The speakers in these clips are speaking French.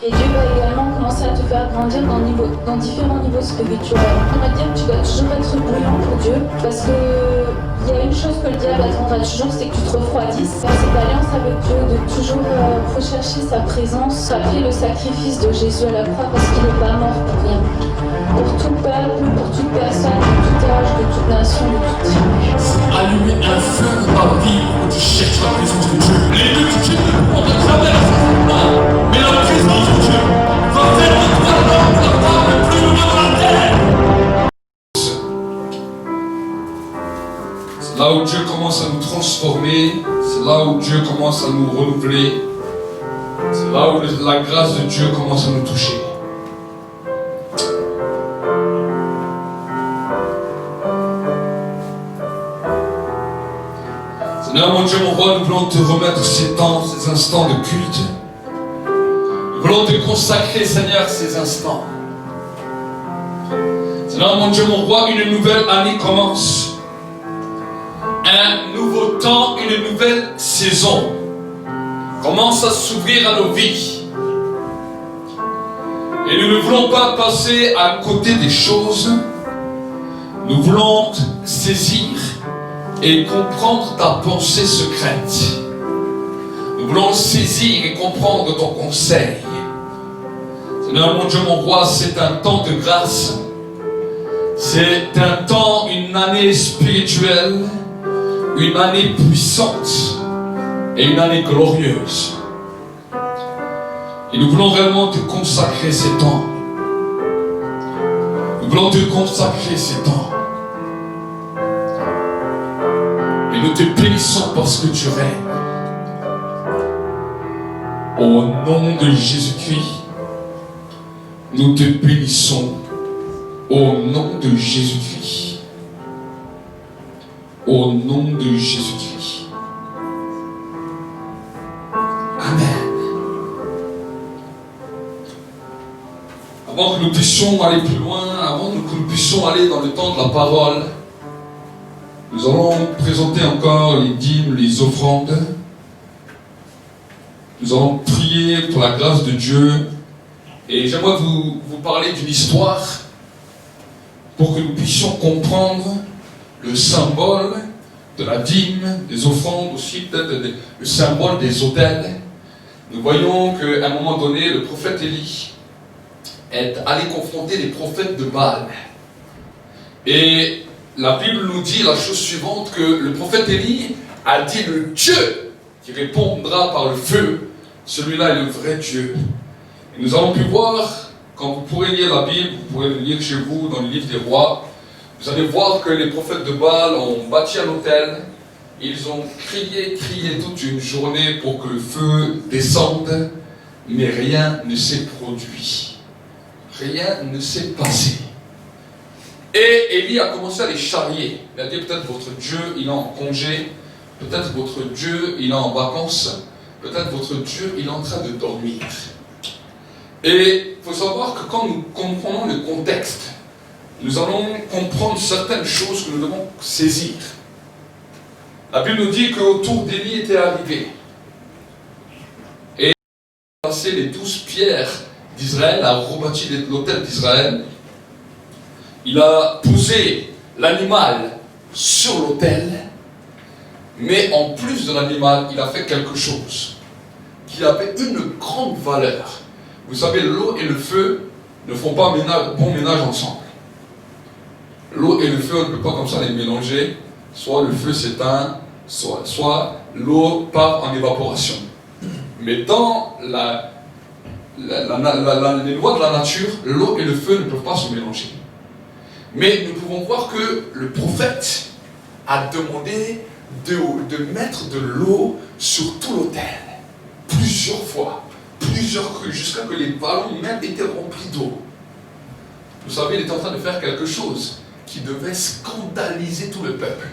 Et Dieu va également commencer à te faire grandir dans différents niveaux spirituels. On va dire que tu dois toujours être bouillant pour Dieu, parce que il y a une chose que le diable attendra toujours, c'est que tu te refroidisses. Dans cette alliance avec Dieu, de toujours rechercher sa présence, rappeler le sacrifice de Jésus à la croix, parce qu'il n'est pas mort pour rien. Pour tout peuple, pour toute personne, de tout âge, de toute nation, de toute tribu. Allumer un feu dans ta vie où tu cherches la présence de Dieu. Les multitudes ne pourront te traverser, mais la présence de Dieu va faire de toi l'homme, la femme le plus heureux de la terre. C'est là où Dieu commence à nous transformer, c'est là où Dieu commence à nous renouveler, c'est là où la grâce de Dieu commence à nous toucher. Seigneur, mon Dieu, mon roi, nous voulons te remettre ces temps, ces instants de culte. Nous voulons te consacrer, Seigneur, ces instants. Seigneur, mon Dieu, mon roi, une nouvelle année commence. Un nouveau temps, une nouvelle saison commence à s'ouvrir à nos vies. Et nous ne voulons pas passer à côté des choses. Nous voulons saisir et comprendre ta pensée secrète. Nous voulons saisir et comprendre ton conseil. Seigneur, mon Dieu, mon roi, c'est un temps de grâce. C'est un temps, une année spirituelle, une année puissante et une année glorieuse. Et nous voulons réellement te consacrer ces temps. Nous voulons te consacrer ces temps. Et nous te bénissons parce que tu règnes. Au nom de Jésus-Christ, nous te bénissons. Au nom de Jésus-Christ. Au nom de Jésus-Christ. Amen. Avant que nous puissions aller plus loin, avant que nous puissions aller dans le temps de la parole, nous allons présenter encore les dîmes, les offrandes. Nous allons prier pour la grâce de Dieu. Et j'aimerais vous parler d'une histoire pour que nous puissions comprendre le symbole de la dîme, des offrandes, aussi peut-être le symbole des autels. Nous voyons qu'à un moment donné, le prophète Élie est allé confronter les prophètes de Baal. Et la Bible nous dit la chose suivante, que le prophète Élie a dit: le Dieu qui répondra par le feu, celui-là est le vrai Dieu. Et nous allons pu voir, quand vous pourrez lire la Bible, vous pourrez le lire chez vous dans le livre des rois, vous allez voir que les prophètes de Baal ont bâti un autel. Ils ont crié toute une journée pour que le feu descende, mais rien ne s'est produit. Rien ne s'est passé. Et Élie a commencé à les charrier. Il a dit: peut-être votre Dieu, il est en congé. Peut-être votre Dieu, il est en vacances. Peut-être votre Dieu, il est en train de dormir. Et il faut savoir que quand nous comprenons le contexte, nous allons comprendre certaines choses que nous devons saisir. La Bible nous dit qu'autour d'Élie était arrivé. Et il a passé les 12 pierres d'Israël, a rebâti l'autel d'Israël. Il a posé l'animal sur l'autel, mais en plus de l'animal, il a fait quelque chose qui avait une grande valeur. Vous savez, l'eau et le feu ne font pas bon ménage ensemble. L'eau et le feu, on ne peut pas comme ça les mélanger. Soit le feu s'éteint, soit l'eau part en évaporation. Mais dans les lois de la nature, l'eau et le feu ne peuvent pas se mélanger. Mais nous pouvons voir que le prophète a demandé de mettre de l'eau sur tout l'autel, plusieurs fois, plusieurs crues, jusqu'à ce que les ballons même étaient remplis d'eau. Vous savez, il était en train de faire quelque chose qui devait scandaliser tout le peuple.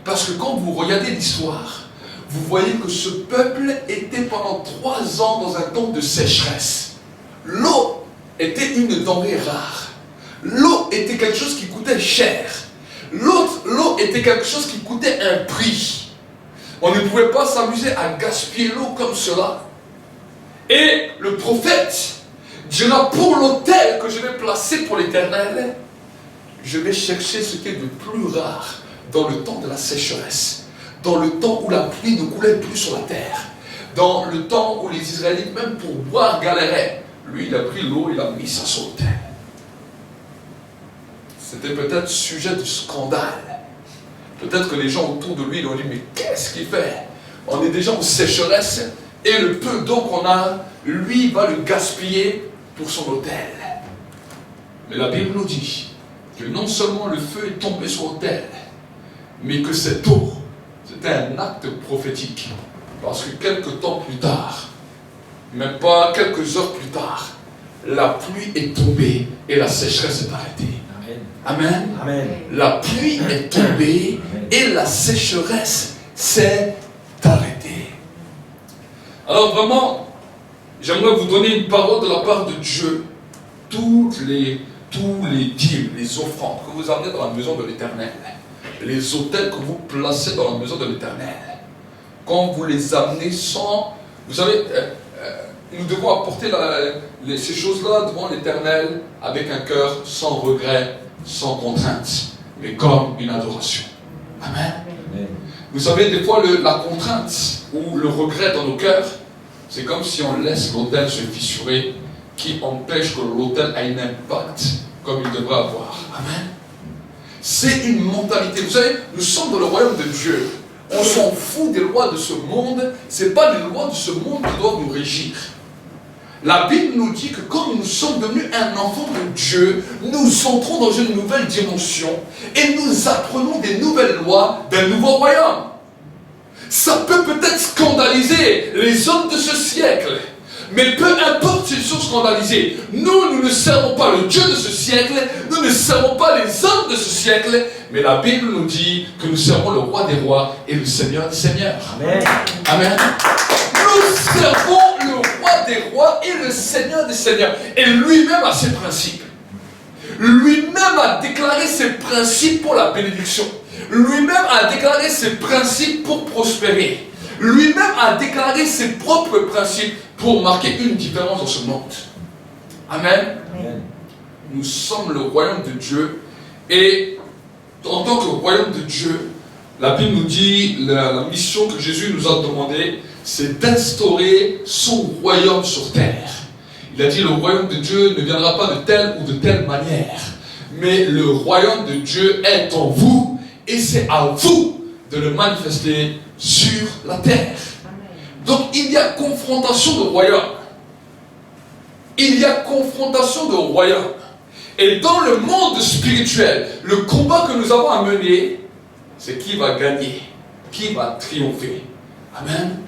Parce que quand vous regardez l'histoire, vous voyez que ce peuple était pendant 3 ans dans un temps de sécheresse. L'eau était une denrée rare. L'eau était quelque chose qui coûtait cher. L'eau était quelque chose qui coûtait un prix. On ne pouvait pas s'amuser à gaspiller l'eau comme cela. Et le prophète dira, pour l'autel que je vais placer pour l'Éternel, je vais chercher ce qui est de plus rare dans le temps de la sécheresse, dans le temps où la pluie ne coulait plus sur la terre, dans le temps où les Israélites, même pour boire, galéraient. Lui, il a pris l'eau, il a mis ça sur l'autel. C'était peut-être sujet de scandale. Peut-être que les gens autour de lui, ils ont dit, mais qu'est-ce qu'il fait? On est déjà en sécheresse, et le peu d'eau qu'on a, lui, va le gaspiller pour son autel. Mais la Bible nous dit que non seulement le feu est tombé sur l'autel, mais que cette eau, c'était un acte prophétique. Parce que quelques temps plus tard, même pas quelques heures plus tard, la pluie est tombée et la sécheresse est arrêtée. Amen. Amen. La pluie est tombée et la sécheresse s'est arrêtée. Alors vraiment, j'aimerais vous donner une parole de la part de Dieu. Tous les dîmes, les offrandes que vous amenez dans la maison de l'Éternel, les autels que vous placez dans la maison de l'Éternel, quand vous les amenez sans... Vous savez, nous devons apporter ces choses-là devant l'Éternel avec un cœur sans regret, sans contrainte, mais comme une adoration. Amen. Amen. Vous savez, des fois, la contrainte ou le regret dans nos cœurs, c'est comme si on laisse l'autel se fissurer, qui empêche que l'autel ait un impact comme il devrait avoir. Amen. C'est une mentalité. Vous savez, nous sommes dans le royaume de Dieu. On s'en fout des lois de ce monde. Ce n'est pas les lois de ce monde qui doivent nous régir. La Bible nous dit que quand nous sommes devenus un enfant de Dieu, nous entrons dans une nouvelle dimension et nous apprenons des nouvelles lois d'un nouveau royaume. Ça peut peut-être scandaliser les hommes de ce siècle, mais peu importe s'ils sont scandalisés, nous ne servons pas le Dieu de ce siècle, nous ne servons pas les hommes de ce siècle, mais la Bible nous dit que nous servons le roi des rois et le Seigneur des seigneurs. Amen. Amen. Nous servons le roi des rois et le Seigneur des seigneurs. Et lui-même a ses principes. Lui-même a déclaré ses principes pour la bénédiction. Lui-même a déclaré ses principes pour prospérer. Lui-même a déclaré ses propres principes pour marquer une différence dans ce monde. Amen. Amen. Nous sommes le royaume de Dieu. Et en tant que royaume de Dieu, la Bible nous dit, la mission que Jésus nous a demandé, c'est d'instaurer son royaume sur terre. Il a dit, le royaume de Dieu ne viendra pas de telle ou de telle manière, mais le royaume de Dieu est en vous, et c'est à vous de le manifester sur la terre. Donc il y a confrontation de royaume. Il y a confrontation de royaume. Et dans le monde spirituel, le combat que nous avons à mener, c'est qui va gagner, qui va triompher. Amen.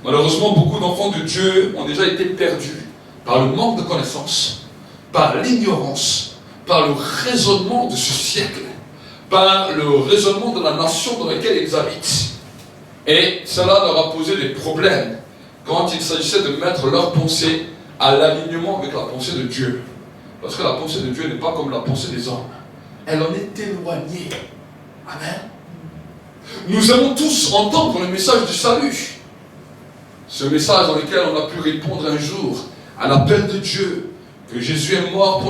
Malheureusement, beaucoup d'enfants de Dieu ont déjà été perdus par le manque de connaissances, par l'ignorance, par le raisonnement de ce siècle, par le raisonnement de la nation dans laquelle ils habitent. Et cela leur a posé des problèmes quand il s'agissait de mettre leurs pensées à l'alignement avec la pensée de Dieu. Parce que la pensée de Dieu n'est pas comme la pensée des hommes. Elle en est éloignée. Amen. Nous allons tous entendre le message du salut. Ce message dans lequel on a pu répondre un jour à l'appel de Dieu, que Jésus est mort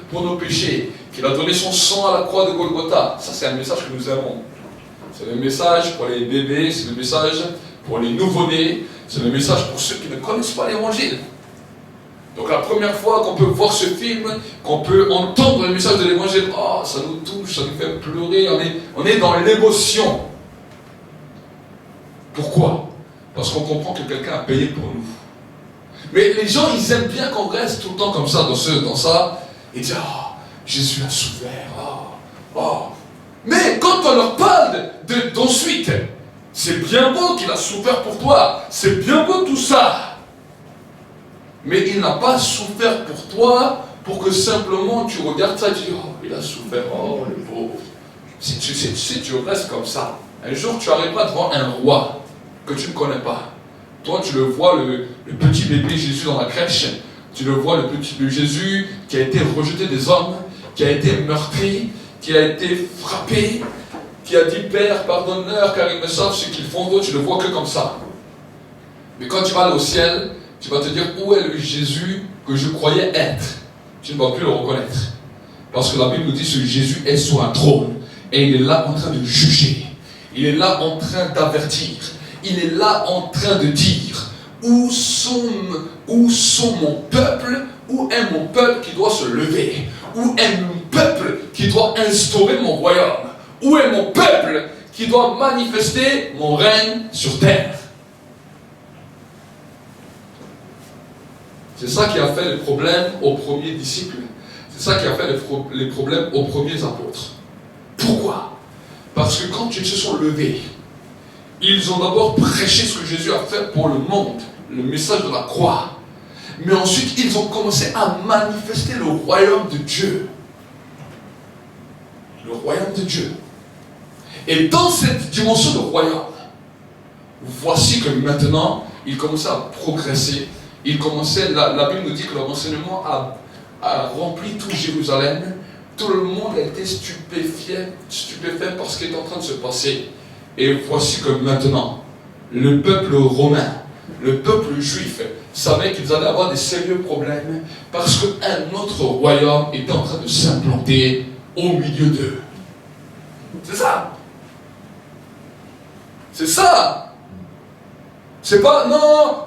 pour nos péchés, qu'il a donné son sang à la croix de Golgotha. Ça, c'est un message que nous aimons. C'est le message pour les bébés, c'est le message pour les nouveau-nés, c'est le message pour ceux qui ne connaissent pas l'évangile. Donc la première fois qu'on peut voir ce film, qu'on peut entendre le message de l'évangile, oh, ça nous touche, ça nous fait pleurer, on est dans l'émotion. Pourquoi? Parce qu'on comprend que quelqu'un a payé pour nous. Mais les gens, ils aiment bien qu'on reste tout le temps comme ça, dans ça, et dire, oh, Jésus a souffert, oh. Mais quand on leur parle d'ensuite, c'est bien beau qu'il a souffert pour toi, c'est bien beau tout ça. Mais il n'a pas souffert pour toi, pour que simplement tu regardes ça et tu dis, oh, il a souffert, oh, le pauvre. Si tu restes comme ça, un jour tu arriveras devant un roi que tu ne connais pas. Toi, tu le vois, le petit bébé Jésus dans la crèche, tu le vois, le petit bébé Jésus qui a été rejeté des hommes, qui a été meurtri, qui a été frappé, qui a dit, Père, pardonne-leur car ils ne savent ce qu'ils font. Toi, tu le vois que comme ça. Mais quand tu vas aller au ciel, tu vas te dire où est le Jésus que je croyais être. Tu ne vas plus le reconnaître. Parce que la Bible nous dit que Jésus est sur un trône et il est là en train de juger. Il est là en train d'avertir. Il est là en train de dire où sont mon peuple, où est mon peuple qui doit se lever, où est mon peuple qui doit instaurer mon royaume, où est mon peuple qui doit manifester mon règne sur terre. C'est ça qui a fait les problèmes aux premiers disciples. C'est ça qui a fait les problèmes aux premiers apôtres. Pourquoi? Parce que quand ils se sont levés, ils ont d'abord prêché ce que Jésus a fait pour le monde, le message de la croix. Mais ensuite, ils ont commencé à manifester le royaume de Dieu. Le royaume de Dieu. Et dans cette dimension de royaume, voici que maintenant, ils commençaient à progresser. Ils commençaient, la Bible nous dit que leur enseignement a rempli tout Jérusalem. Tout le monde a été stupéfait par ce qui est en train de se passer. Et voici que maintenant, le peuple romain, le peuple juif, savait qu'ils allaient avoir des sérieux problèmes parce qu'un autre royaume était en train de s'implanter au milieu d'eux. C'est ça. C'est ça. C'est pas, non,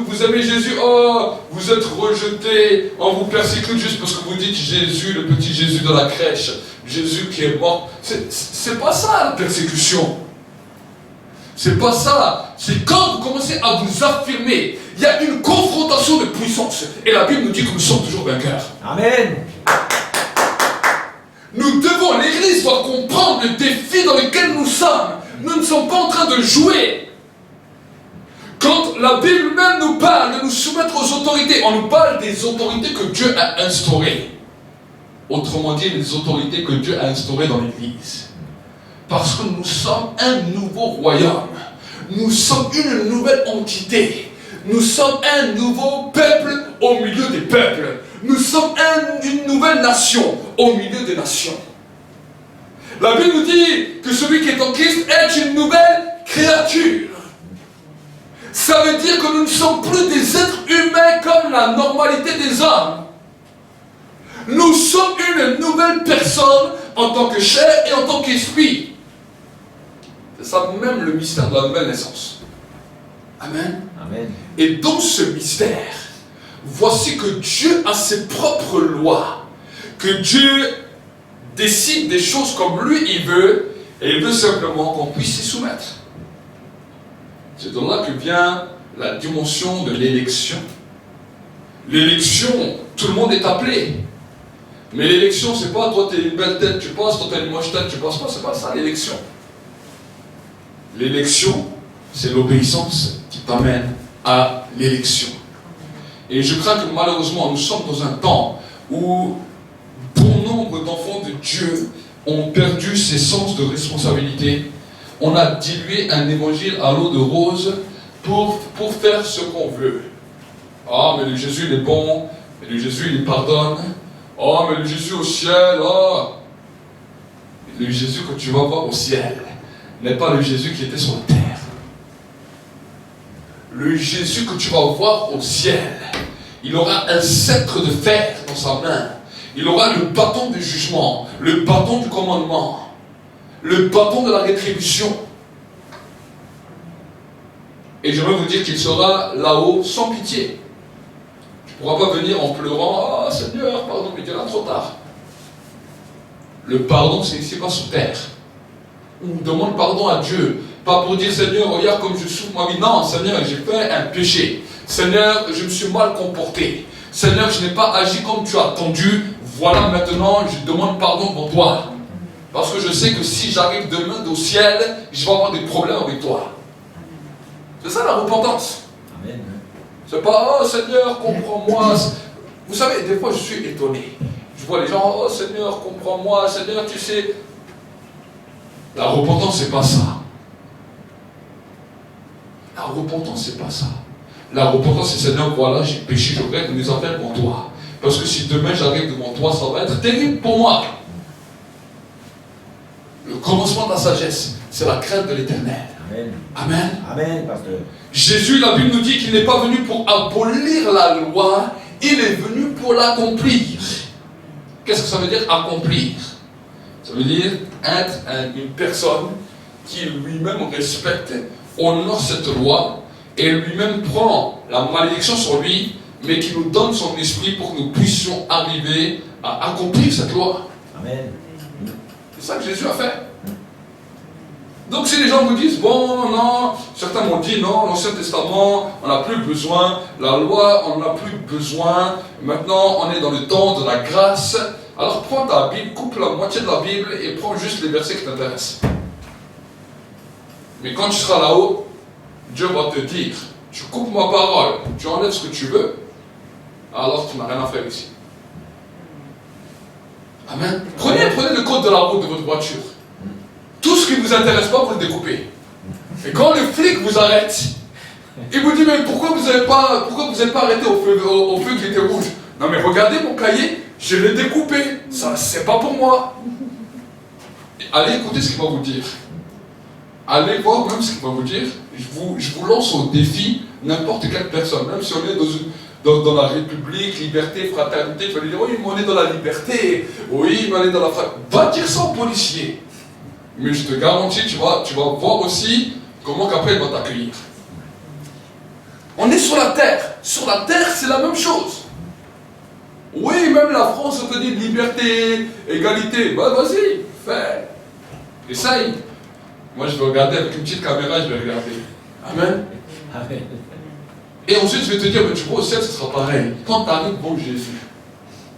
vous aimez Jésus, oh, vous êtes rejeté, on vous persécute juste parce que vous dites Jésus, le petit Jésus de la crèche, Jésus qui est mort. C'est pas ça la persécution. C'est pas ça. C'est quand vous commencez à vous affirmer, il y a une confrontation de puissance. Et la Bible nous dit que nous sommes toujours vainqueurs. Amen. Nous devons, l'Église doit comprendre le défi dans lequel nous sommes. Nous ne sommes pas en train de jouer. Quand la Bible même nous parle de nous soumettre aux autorités, on nous parle des autorités que Dieu a instaurées. Autrement dit, les autorités que Dieu a instaurées dans l'Église. Parce que nous sommes un nouveau royaume. Nous sommes une nouvelle entité. Nous sommes un nouveau peuple au milieu des peuples. Nous sommes une nouvelle nation au milieu des nations. La Bible nous dit que celui qui est en Christ est une nouvelle créature. Ça veut dire que nous ne sommes plus des êtres humains comme la normalité des hommes. Nous sommes une nouvelle personne en tant que chair et en tant qu'esprit. C'est ça même le mystère de la nouvelle naissance. Amen. Amen. Et dans ce mystère, voici que Dieu a ses propres lois. Que Dieu décide des choses comme lui il veut. Et il veut simplement qu'on puisse s'y soumettre. C'est de là que vient la dimension de l'élection. L'élection, tout le monde est appelé. Mais l'élection, c'est pas toi t'es une belle tête, tu passes, toi t'as une moche tête, tu passes pas, c'est pas ça l'élection. L'élection, c'est l'obéissance qui t'amène à l'élection. Et je crains que malheureusement, nous sommes dans un temps où bon nombre d'enfants de Dieu ont perdu ces sens de responsabilité. On a dilué un évangile à l'eau de rose pour faire ce qu'on veut. Ah, mais le Jésus il est bon, mais le Jésus il pardonne. Oh, mais le Jésus au ciel, oh. Le Jésus que tu vas voir au ciel n'est pas le Jésus qui était sur la terre. Le Jésus que tu vas voir au ciel, il aura un sceptre de fer dans sa main. Il aura le bâton du jugement, le bâton du commandement, le bâton de la rétribution. Et j'aimerais vous dire qu'il sera là-haut sans pitié. Tu ne pourras pas venir en pleurant, ah Seigneur, pardon, mais il est trop tard. Le pardon, c'est ici, pas sur terre. On demande pardon à Dieu. Pas pour dire, Seigneur, regarde comme je souffre ma vie. Non, Seigneur, j'ai fait un péché. Seigneur, je me suis mal comporté. Seigneur, je n'ai pas agi comme tu as attendu. Voilà, maintenant, je demande pardon pour toi. Parce que je sais que si j'arrive demain au ciel, je vais avoir des problèmes avec toi. C'est ça la repentance. Amen. C'est pas, oh Seigneur, comprends-moi. Vous savez, des fois, je suis étonné. Je vois les gens, oh Seigneur, comprends-moi. Seigneur, tu sais. La repentance, c'est pas ça. La repentance, c'est pas ça. La repentance, c'est Seigneur, voilà, j'ai péché, je regrette mes affaires devant toi. Parce que si demain j'arrive devant toi, ça va être terrible pour moi. Le commencement de la sagesse, c'est la crainte de l'Éternel. Amen. Amen. Amen, pasteur. Jésus, la Bible nous dit qu'il n'est pas venu pour abolir la loi, il est venu pour l'accomplir. Qu'est-ce que ça veut dire accomplir? Ça veut dire être une personne qui lui-même respecte, honore cette loi et lui-même prend la malédiction sur lui, mais qui nous donne son esprit pour que nous puissions arriver à accomplir cette loi. Amen. C'est ça que Jésus a fait. Donc si les gens vous disent, bon, non, certains m'ont dit, non, l'Ancien Testament, on n'a plus besoin, la loi, on n'a plus besoin, maintenant on est dans le temps de la grâce, alors prends ta Bible, coupe la moitié de la Bible et prends juste les versets qui t'intéressent. Mais quand tu seras là-haut, Dieu va te dire, tu coupes ma parole, tu enlèves ce que tu veux, alors tu n'as rien à faire ici. Amen. Prenez le code de la route de votre voiture. Tout ce qui ne vous intéresse pas, vous le découpez. Et quand le flic vous arrête, il vous dit, mais pourquoi vous n'êtes pas arrêté au feu qui était rouge? Non mais regardez mon cahier, je l'ai découpé. Ça, c'est pas pour moi. Allez écouter ce qu'il va vous dire. Allez voir même ce qu'il va vous dire. Je vous lance au défi, n'importe quelle personne, même si on est dans la République, liberté, fraternité, il fallait dire, oui, mais on est dans la liberté, oui, mais on est dans la fraternité. Va dire ça au policier. Mais je te garantis, tu vas voir aussi comment qu'après il va t'accueillir. On est sur la terre. Sur la terre, c'est la même chose. Oui, même la France, on te dit liberté, égalité. Bah vas-y, fais. Essaye. Moi, je vais regarder avec une petite caméra, je vais regarder. Amen. Amen. Et ensuite, je vais te dire, mais tu vois, au ciel, ce sera pareil. Quand tu arrives, bon Jésus.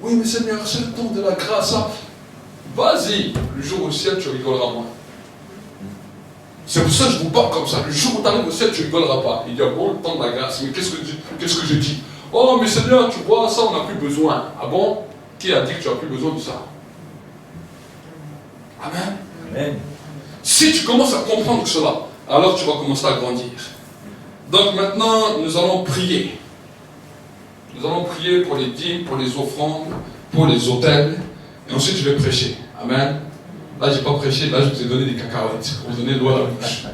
Oui, mais Seigneur, c'est le temps de la grâce. Hein. Vas-y, le jour au ciel, tu rigoleras moins. C'est pour ça que je vous parle comme ça. Le jour où tu arrives au ciel, tu rigoleras pas. Il dit, bon, le temps de la grâce. Mais qu'est-ce que je dis? Oh, mais Seigneur, tu vois, ça, on n'a plus besoin. Ah bon? Qui a dit que tu n'as plus besoin de ça? Amen. Amen. Si tu commences à comprendre cela, alors tu vas commencer à grandir. Donc maintenant, nous allons prier. Nous allons prier pour les dîmes, pour les offrandes, pour les autels. Et ensuite, je vais prêcher. Amen. Là, je n'ai pas prêché. Là, je vous ai donné des cacahuètes. Pour vous donner l'eau à la bouche.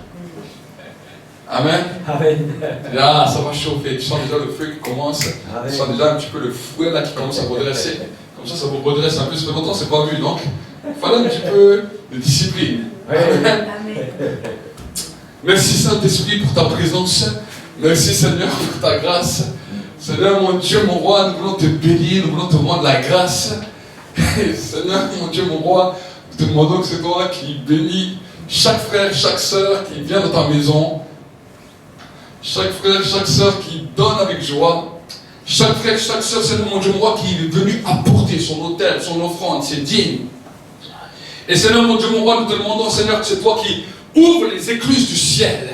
Amen. Amen. Là, ça va chauffer. Tu sens déjà le feu qui commence. Amen. Tu sens déjà un petit peu le fouet là qui commence à redresser. Comme ça vous redresse un peu. Ça fait longtemps que c'est pas vu. Donc, il fallait un petit peu de discipline. Amen. Merci Saint-Esprit pour ta présence. Merci Seigneur pour ta grâce. Seigneur mon Dieu, mon roi, nous voulons te bénir, nous voulons te rendre la grâce. Seigneur mon Dieu, mon roi, nous te demandons que c'est toi qui bénis chaque frère, chaque sœur qui vient dans ta maison. Chaque frère, chaque sœur qui donne avec joie. Chaque frère, chaque sœur, Seigneur mon Dieu, mon roi, qui est venu apporter son autel, son offrande, ses dîmes. Et Seigneur mon Dieu, mon roi, nous te demandons, Seigneur, que c'est toi qui ouvre les écluses du ciel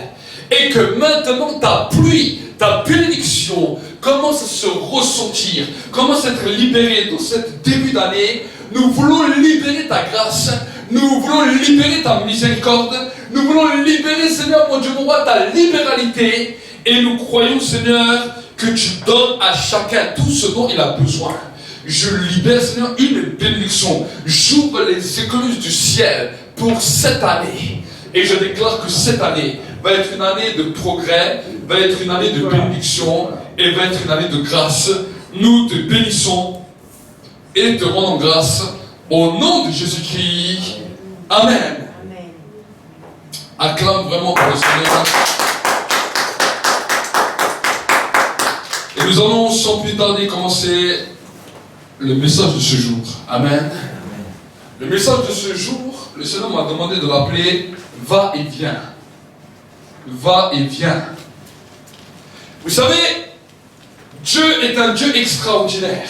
et que maintenant ta pluie, ta bénédiction commence à se ressentir, commence à être libérée dans cette début d'année. Nous voulons libérer ta grâce, nous voulons libérer ta miséricorde, nous voulons libérer, Seigneur mon Dieu, mon roi, ta libéralité, et nous croyons, Seigneur, que tu donnes à chacun tout ce dont il a besoin. Je libère, Seigneur, une bénédiction. J'ouvre les écluses du ciel pour cette année. Et je déclare que cette année va être une année de progrès, va être une année de bénédiction et va être une année de grâce. Nous te bénissons et te rendons grâce au nom de Jésus-Christ. Amen. Acclame vraiment pour le Seigneur. Et nous allons sans plus tarder commencer le message de ce jour. Amen. Le message de ce jour, le Seigneur m'a demandé de l'appeler va et viens. Va et viens. Vous savez, Dieu est un Dieu extraordinaire.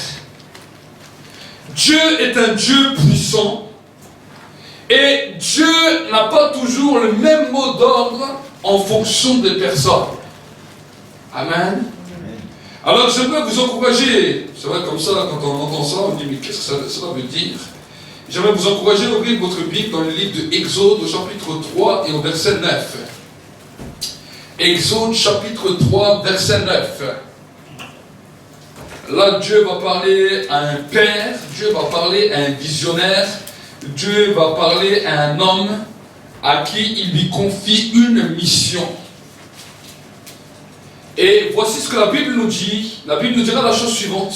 Dieu est un Dieu puissant. Et Dieu n'a pas toujours le même mot d'ordre en fonction des personnes. Amen. Alors j'aimerais vous encourager. C'est vrai comme ça, quand on entend ça, on dit mais qu'est-ce que ça veut dire? J'aimerais vous encourager à ouvrir votre Bible dans le livre de Exode au chapitre 3 et au verset 9. Exode chapitre 3 verset 9. Là Dieu va parler à un père, Dieu va parler à un visionnaire, Dieu va parler à un homme à qui il lui confie une mission. Et voici ce que la Bible nous dit. La Bible nous dira la chose suivante.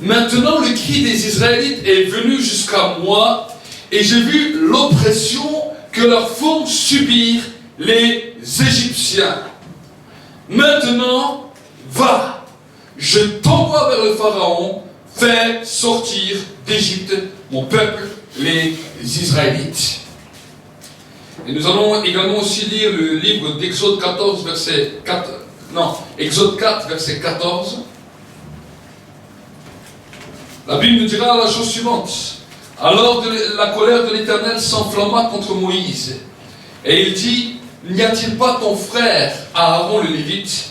Maintenant le cri des Israélites est venu jusqu'à moi, et j'ai vu l'oppression que leur font subir les Égyptiens. Maintenant, va, je t'envoie vers le Pharaon, fais sortir d'Égypte mon peuple, les Israélites. Et nous allons également aussi lire le livre d'Exode 14, Exode 4, verset 14. La Bible nous dira la chose suivante. Alors la colère de l'Éternel s'enflamma contre Moïse. Et il dit, n'y a-t-il pas ton frère Aaron le Lévite?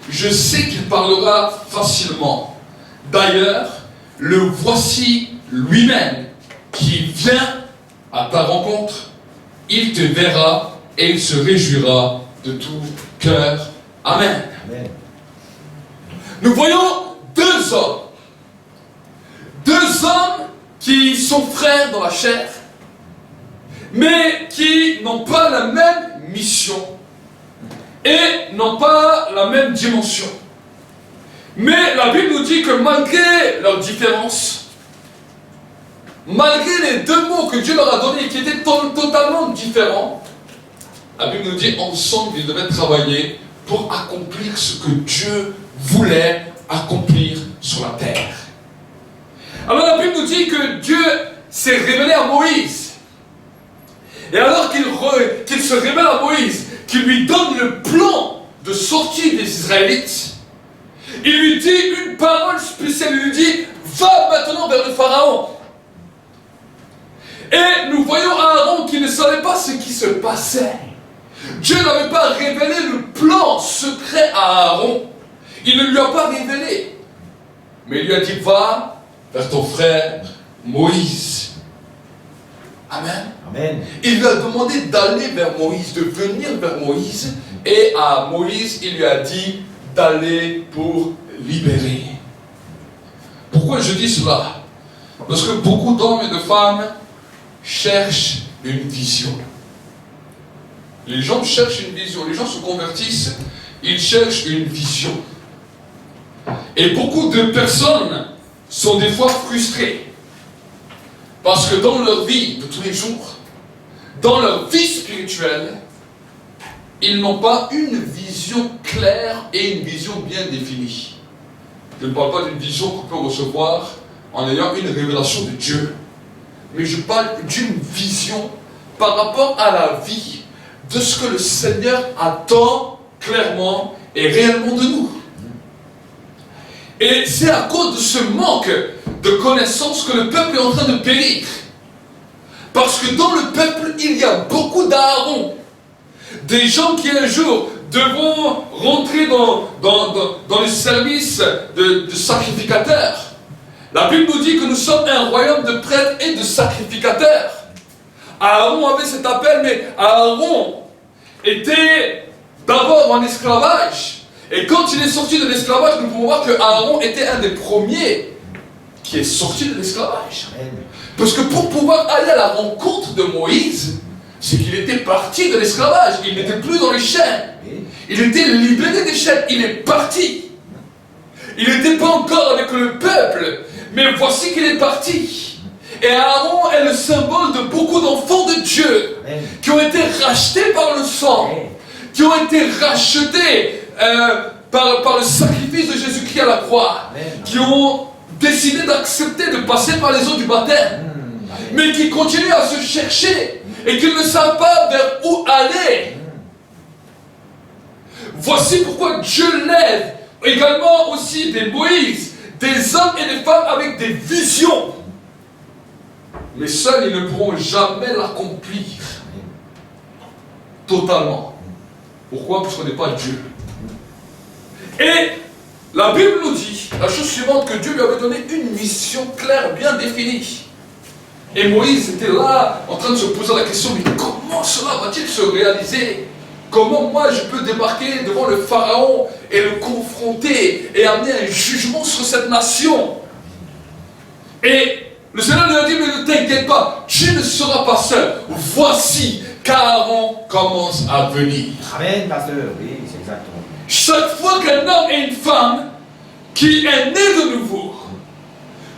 Je sais qu'il parlera facilement. D'ailleurs, le voici lui-même qui vient à ta rencontre. Il te verra et il se réjouira de tout cœur. Amen. Amen. Nous voyons deux hommes. Deux hommes qui sont frères dans la chair, mais qui n'ont pas la même mission et n'ont pas la même dimension. Mais la Bible nous dit que malgré leurs différences, malgré les deux mots que Dieu leur a donnés qui étaient totalement différents, la Bible nous dit ensemble ils devaient travailler pour accomplir ce que Dieu voulait accomplir sur la terre. Alors la Bible nous dit que Dieu s'est révélé à Moïse. Et alors qu'il se révèle à Moïse, qu'il lui donne le plan de sortie des Israélites, il lui dit une parole spéciale, il lui dit « Va maintenant vers le Pharaon ». Et nous voyons Aaron qui ne savait pas ce qui se passait. Dieu n'avait pas révélé le plan secret à Aaron. Il ne lui a pas révélé. Mais il lui a dit « Va vers ton frère Moïse ». Amen. Amen. Il lui a demandé d'aller vers Moïse, de venir vers Moïse. Et à Moïse, il lui a dit d'aller pour libérer. Pourquoi je dis cela? Parce que beaucoup d'hommes et de femmes cherchent une vision. Les gens cherchent une vision. Les gens se convertissent, ils cherchent une vision. Et beaucoup de personnes sont des fois frustrées. Parce que dans leur vie de tous les jours, dans leur vie spirituelle, ils n'ont pas une vision claire et une vision bien définie. Je ne parle pas d'une vision qu'on peut recevoir en ayant une révélation de Dieu. Mais je parle d'une vision par rapport à la vie, de ce que le Seigneur attend clairement et réellement de nous. Et c'est à cause de ce manque de connaissances que le peuple est en train de périr. Parce que dans le peuple, il y a beaucoup d'Aaron. Des gens qui un jour devront rentrer dans le service de sacrificateurs. La Bible nous dit que nous sommes un royaume de prêtres et de sacrificateurs. Aaron avait cet appel, mais Aaron était d'abord en esclavage. Et quand il est sorti de l'esclavage, nous pouvons voir que Aaron était un des premiers qui est sorti de l'esclavage. Parce que pour pouvoir aller à la rencontre de Moïse, c'est qu'il était parti de l'esclavage. Il n'était plus dans les chaînes. Il était libéré des chaînes. Il est parti. Il n'était pas encore avec le peuple. Mais voici qu'il est parti. Et Aaron est le symbole de beaucoup d'enfants de Dieu qui ont été rachetés par le sang, qui ont été rachetés par le sacrifice de Jésus-Christ à la croix, qui ont décidé d'accepter de passer par les eaux du baptême, mais qui continuent à se chercher et qui ne savent pas vers où aller. Voici pourquoi Dieu lève également aussi des Moïse, des hommes et des femmes avec des visions. Mais seuls, ils ne pourront jamais l'accomplir totalement. Pourquoi? Parce qu'on n'est pas Dieu. Et la Bible nous dit la chose suivante, que Dieu lui avait donné une mission claire, bien définie. Et Moïse était là, en train de se poser la question, mais comment cela va-t-il se réaliser? Comment moi je peux débarquer devant le Pharaon et le confronter et amener un jugement sur cette nation? Et le Seigneur lui a dit, mais ne t'inquiète pas, tu ne seras pas seul. Voici car on commence à venir. Amen, pasteur. Oui, c'est exactement. Chaque fois qu'un homme et une femme qui est né de nouveau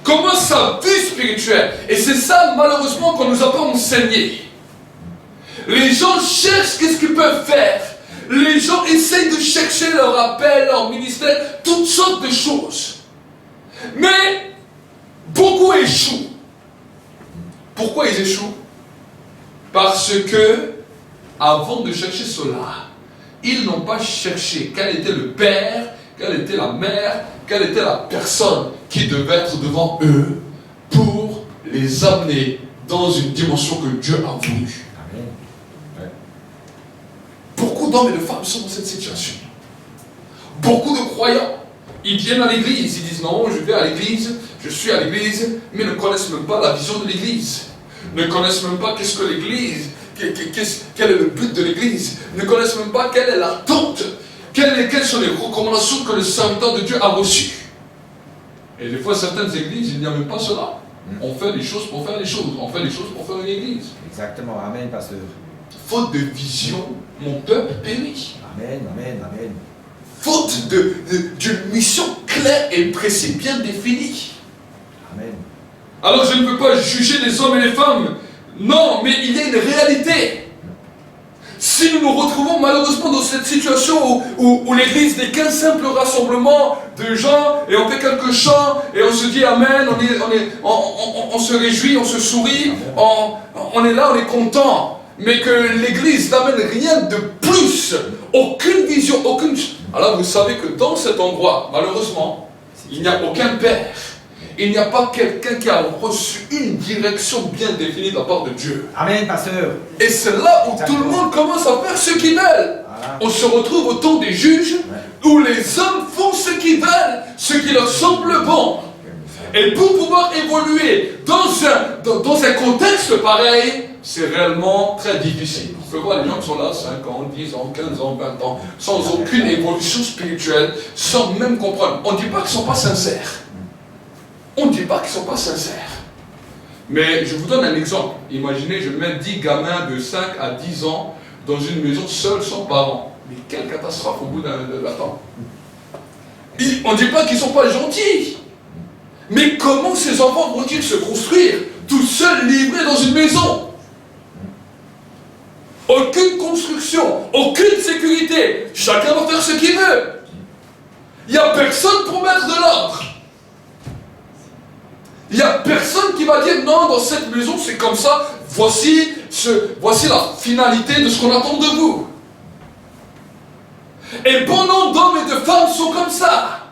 commence sa vie spirituelle, et c'est ça malheureusement qu'on nous a pas enseigné. Les gens cherchent qu'est-ce qu'ils peuvent faire. Les gens essayent de chercher leur appel, leur ministère, toutes sortes de choses. Mais beaucoup échouent. Pourquoi ils échouent? Parce que, avant de chercher cela, ils n'ont pas cherché quel était le père, quelle était la mère, quelle était la personne qui devait être devant eux pour les amener dans une dimension que Dieu a voulu. Amen. Ouais. Beaucoup d'hommes et de femmes sont dans cette situation. Beaucoup de croyants, ils viennent à l'église, ils disent non, je vais à l'église, je suis à l'église, mais ne connaissent même pas la vision de l'église. Ne connaissent même pas qu'est-ce que l'église, quel est le but de l'église. Ne connaissent même pas quelle est l'attente, quelles sont les recommandations que le serviteur de Dieu a reçues. Et des fois, certaines églises, il n'y a même pas cela. On fait les choses pour faire les choses. On fait les choses pour faire une église. Exactement. Amen, pasteur. Faute de vision, mon peuple périt. Amen, amen, amen. Faute d'une mission claire et précise, bien définie. Amen. Alors je ne peux pas juger les hommes et les femmes. Non, mais il y a une réalité. Si nous nous retrouvons malheureusement dans cette situation où l'église n'est qu'un simple rassemblement de gens et on fait quelques chants et on se dit Amen, on se réjouit, on se sourit, on est là, on est content, mais que l'église n'amène rien de plus, aucune vision, aucune... Alors vous savez que dans cet endroit, malheureusement, il n'y a aucun père. Il n'y a pas quelqu'un qui a reçu une direction bien définie de la part de Dieu. Amen, pasteur. Et c'est là où tout le monde commence à faire ce qu'ils veulent. Voilà. On se retrouve au temps des juges, où les hommes font ce qu'ils veulent, ce qui leur semble bon. Et pour pouvoir évoluer dans un contexte pareil, c'est réellement très difficile. On peut voir les gens qui sont là 5 ans, 10 ans, 15 ans, 20 ans, sans aucune évolution spirituelle, sans même comprendre. On ne dit pas qu'ils ne sont pas sincères. On ne dit pas qu'ils ne sont pas sincères. Mais je vous donne un exemple. Imaginez, je mets 10 gamins de 5 à 10 ans dans une maison seule, sans parents. Mais quelle catastrophe au bout de la temps. On ne dit pas qu'ils ne sont pas gentils. Mais comment ces enfants vont-ils se construire tout seuls, livrés dans une maison? Aucune construction, aucune sécurité. Chacun va faire ce qu'il veut. Il n'y a personne pour mettre de l'ordre. Il n'y a personne qui va dire non, dans cette maison c'est comme ça, voici la finalité de ce qu'on attend de vous. Et bon nombre d'hommes et de femmes sont comme ça.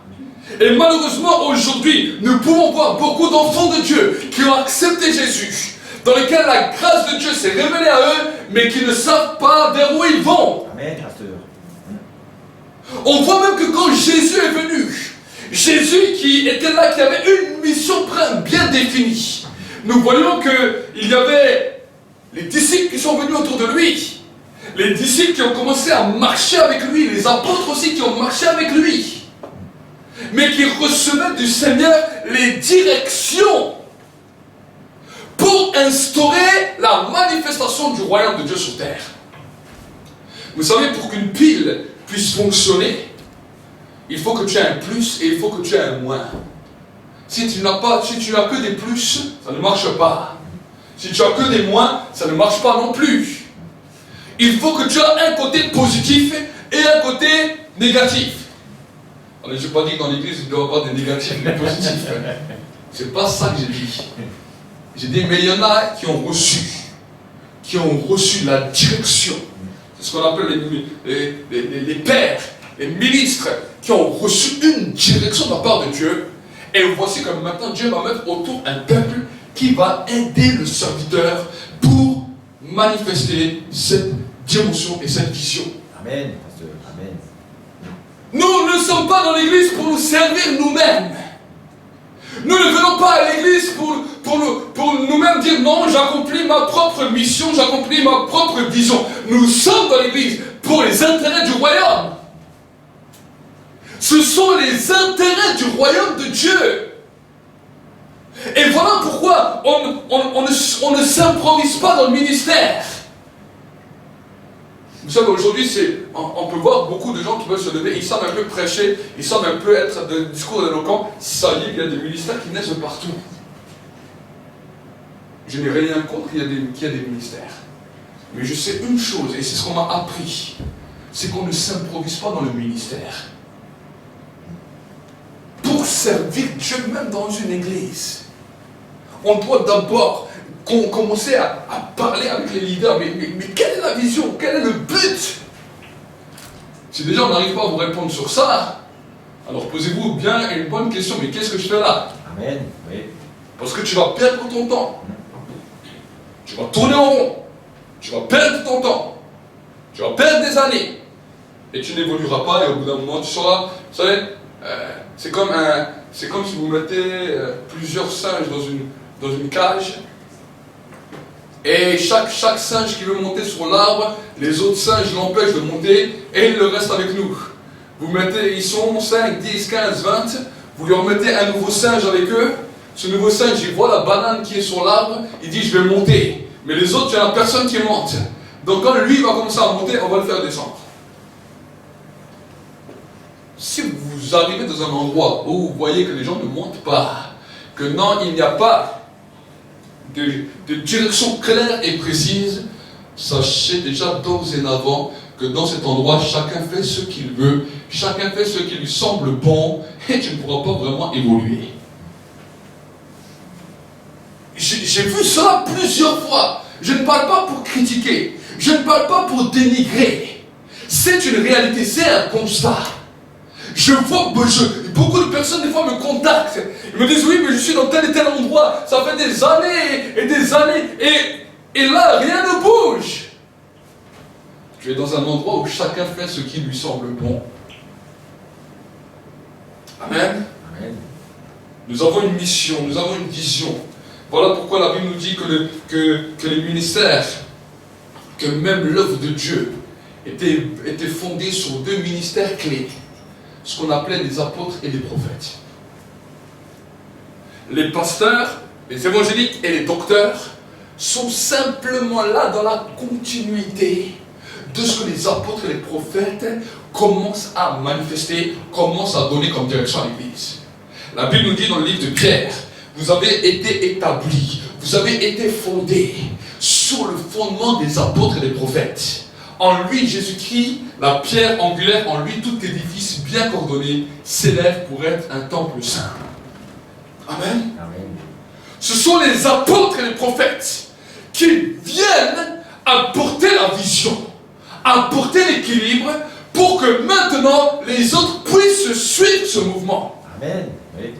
Et malheureusement aujourd'hui, nous pouvons voir beaucoup d'enfants de Dieu qui ont accepté Jésus, dans lesquels la grâce de Dieu s'est révélée à eux, mais qui ne savent pas vers où ils vont. Amen, pasteur. On voit même que quand Jésus est venu, Jésus qui était là, qui avait une mission bien définie. Nous voyons qu'il y avait les disciples qui sont venus autour de lui. Les disciples qui ont commencé à marcher avec lui. Les apôtres aussi qui ont marché avec lui. Mais qui recevaient du Seigneur les directions pour instaurer la manifestation du royaume de Dieu sur terre. Vous savez, pour qu'une pile puisse fonctionner, il faut que tu aies un plus et il faut que tu aies un moins. Si tu n'as que des plus, ça ne marche pas. Si tu as que des moins, ça ne marche pas non plus. Il faut que tu aies un côté positif et un côté négatif. Alors, je n'ai pas dit que dans l'église, il ne doit pas avoir des négatifs et des positifs. C'est pas ça que j'ai dit. J'ai dit, mais il y en a qui ont reçu la direction. C'est ce qu'on appelle les pères, les ministres, qui ont reçu une direction de la part de Dieu. Et voici que maintenant Dieu va mettre autour un peuple qui va aider le serviteur pour manifester cette dimension et cette vision. Amen, pasteur. Amen. Nous ne sommes pas dans l'église pour nous servir nous-mêmes. Nous ne venons pas à l'église pour nous-mêmes dire non, j'accomplis ma propre mission, j'accomplis ma propre vision. Nous sommes dans l'église pour les intérêts du royaume. Ce sont les intérêts du royaume de Dieu. Et voilà pourquoi on ne s'improvise pas dans le ministère. Vous savez, aujourd'hui, on peut voir beaucoup de gens qui veulent se lever, ils semblent un peu prêcher, ils semblent un peu être de discours éloquents. Ça y est, il y a des ministères qui naissent de partout. Je n'ai rien contre qu'il y a des ministères. Mais je sais une chose, et c'est ce qu'on m'a appris, c'est qu'on ne s'improvise pas dans le ministère. Pour servir Dieu, même dans une église, on doit d'abord commencer à parler avec les leaders. Mais quelle est la vision? Quel est le but? Si déjà on n'arrive pas à vous répondre sur ça, alors posez-vous bien une bonne question. Mais qu'est-ce que je fais là? Amen. Oui. Parce que tu vas perdre ton temps. Tu vas tourner en rond. Tu vas perdre ton temps. Tu vas perdre des années. Et tu n'évolueras pas et au bout d'un moment tu seras... Vous savez, c'est comme si vous mettez plusieurs singes dans une cage. Et chaque singe qui veut monter sur l'arbre, les autres singes l'empêchent de monter et il le reste avec nous. Vous mettez, ils sont 5, 10, 15, 20, vous lui remettez un nouveau singe avec eux. Ce nouveau singe, il voit la banane qui est sur l'arbre, il dit je vais monter. Mais les autres, il n'y en a personne qui monte. Donc quand lui va commencer à monter, on va le faire descendre. Si vous arrivez dans un endroit où vous voyez que les gens ne montent pas, que non, il n'y a pas de direction claire et précise, sachez déjà dorénavant que dans cet endroit, chacun fait ce qu'il veut, chacun fait ce qui lui semble bon, et tu ne pourras pas vraiment évoluer. J'ai vu cela plusieurs fois. Je ne parle pas pour critiquer, je ne parle pas pour dénigrer. C'est une réalité, c'est un constat. Je vois, beaucoup de personnes des fois me contactent. Ils me disent oui, mais je suis dans tel et tel endroit. Ça fait des années et des années. Et là, rien ne bouge. Tu es dans un endroit où chacun fait ce qui lui semble bon. Amen. Amen. Nous avons une mission, nous avons une vision. Voilà pourquoi la Bible nous dit que les ministères, que même l'œuvre de Dieu était fondée sur 2 ministères clés. Ce qu'on appelait les apôtres et les prophètes. Les pasteurs, les évangéliques et les docteurs sont simplement là dans la continuité de ce que les apôtres et les prophètes commencent à manifester, commencent à donner comme direction à l'Église. La Bible nous dit dans le livre de Pierre, vous avez été établis, vous avez été fondés sur le fondement des apôtres et des prophètes. En lui, Jésus-Christ, la pierre angulaire, en lui, tout édifice bien coordonné s'élève pour être un temple saint. Amen. Amen. Ce sont les apôtres et les prophètes qui viennent apporter la vision, apporter l'équilibre pour que maintenant les autres puissent suivre ce mouvement. Amen. Oui.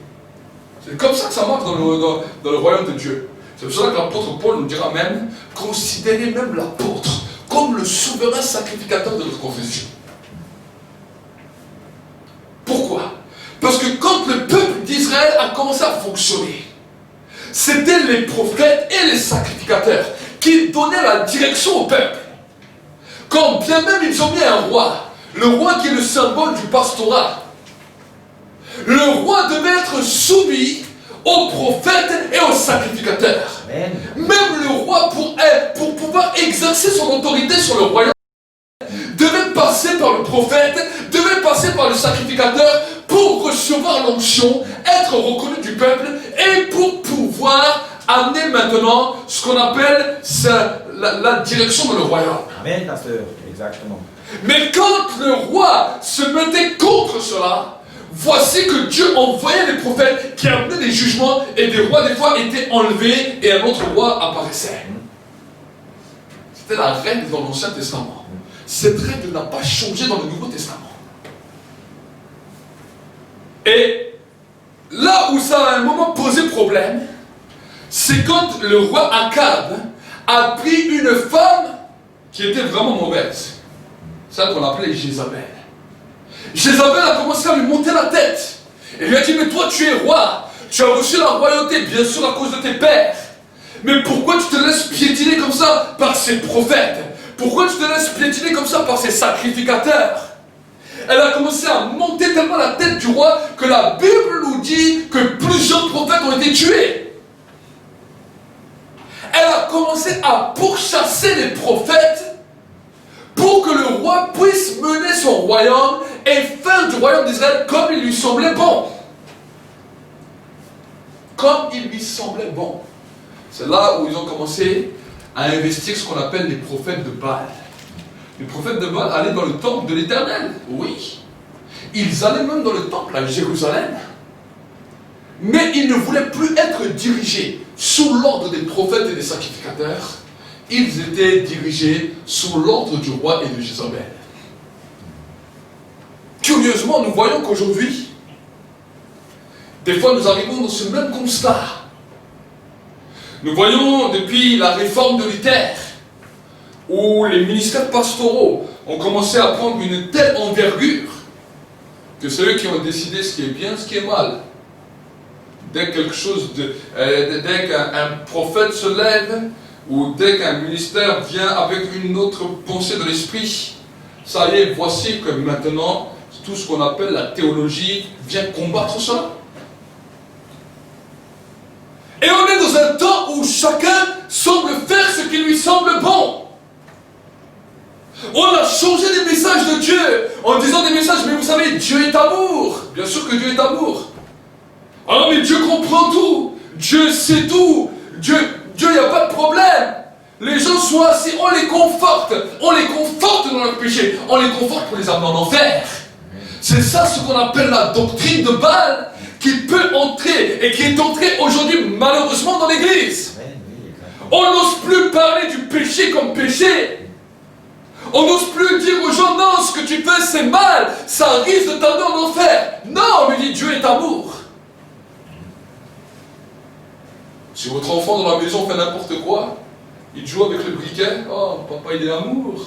C'est comme ça que ça marche dans le royaume de Dieu. C'est pour ça que l'apôtre Paul nous dira même, considérez même l'apôtre comme le souverain sacrificateur de notre confession. Pourquoi? Parce que quand le peuple d'Israël a commencé à fonctionner, c'était les prophètes et les sacrificateurs qui donnaient la direction au peuple. Quand bien même ils ont mis un roi, le roi qui est le symbole du pastorat, le roi devait être soumis aux prophètes et aux sacrificateurs. Amen. Même le roi, pour pouvoir exercer son autorité sur le royaume, devait passer par le prophète, devait passer par le sacrificateur pour recevoir l'onction, être reconnu du peuple et pour pouvoir amener maintenant ce qu'on appelle la direction de le royaume. Amen, pasteur. Exactement. Mais quand le roi se mettait contre cela, voici que Dieu envoyait des prophètes qui amenaient des jugements et des rois des fois étaient enlevés et un autre roi apparaissait. C'était la règle dans l'Ancien Testament. Cette règle n'a pas changé dans le Nouveau Testament. Et là où ça a à un moment posé problème, c'est quand le roi Akab a pris une femme qui était vraiment mauvaise. Celle qu'on appelait Jézabel. Jézabel a commencé à lui monter la tête. Et lui a dit, mais toi tu es roi, tu as reçu la royauté, bien sûr à cause de tes pères. Mais pourquoi tu te laisses piétiner comme ça par ces prophètes? Pourquoi tu te laisses piétiner comme ça par ces sacrificateurs? Elle a commencé à monter tellement la tête du roi que la Bible nous dit que plusieurs prophètes ont été tués. Elle a commencé à pourchasser les prophètes pour pour que le roi puisse mener son royaume et faire du royaume d'Israël comme il lui semblait bon. Comme il lui semblait bon. C'est là où ils ont commencé à investir ce qu'on appelle les prophètes de Baal. Les prophètes de Baal allaient dans le temple de l'Éternel, oui. Ils allaient même dans le temple à Jérusalem. Mais ils ne voulaient plus être dirigés sous l'ordre des prophètes et des sacrificateurs. Ils étaient dirigés sous l'ordre du roi et de Jézabel. Curieusement, nous voyons qu'aujourd'hui, des fois nous arrivons dans ce même constat. Nous voyons depuis la réforme de Luther, où les ministères pastoraux ont commencé à prendre une telle envergure que c'est eux qui ont décidé ce qui est bien, ce qui est mal. Dès qu'un prophète se lève, ou dès qu'un ministère vient avec une autre pensée de l'esprit, ça y est, voici que maintenant, tout ce qu'on appelle la théologie vient combattre cela. Et on est dans un temps où chacun semble faire ce qui lui semble bon. On a changé les messages de Dieu en disant des messages, mais vous savez, Dieu est amour. Bien sûr que Dieu est amour. Ah mais Dieu comprend tout. Dieu sait tout. Dieu, il n'y a pas de problème. Les gens sont assis, on les conforte dans leur péché, on les conforte pour les amener en enfer. C'est ça ce qu'on appelle la doctrine de Baal, qui peut entrer et qui est entrée aujourd'hui malheureusement dans l'église. On n'ose plus parler du péché comme péché. On n'ose plus dire aux gens, non, ce que tu fais c'est mal, ça risque de t'amener en enfer. Non, on lui dit, Dieu est amour. Si votre enfant dans la maison fait n'importe quoi, il joue avec le briquet, oh, papa il est amour.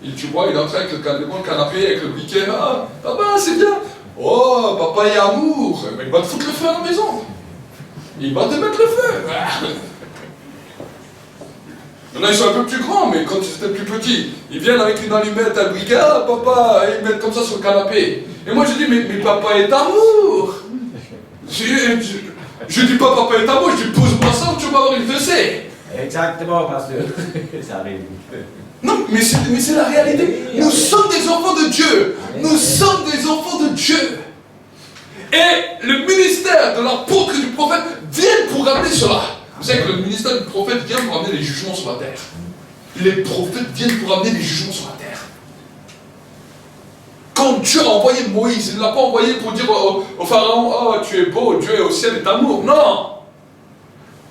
Et tu vois, il est en train avec le canapé, avec le briquet, ah, papa c'est bien. Oh, papa est amour. Mais il va te foutre le feu à la maison. Il va te mettre le feu. Maintenant ils sont un peu plus grands, mais quand ils étaient plus petits, ils viennent avec une allumette, un briquet, ah papa, et ils mettent comme ça sur le canapé. Et moi je dis, mais papa est amour. Je dis pas papa est amour, je dis pose-moi ça ou tu vas avoir une fessée. Exactement, pasteur. Ça arrive. Non, mais c'est la réalité. Nous sommes des enfants de Dieu. Nous sommes des enfants de Dieu. Et le ministère de l'apôtre et du prophète vient pour ramener cela. Vous savez que le ministère du prophète vient pour amener les jugements sur la terre. Les prophètes viennent pour amener les jugements sur la terre. Quand Dieu a envoyé Moïse, il ne l'a pas envoyé pour dire au pharaon, oh tu es beau, Dieu est au ciel et d'amour. Non.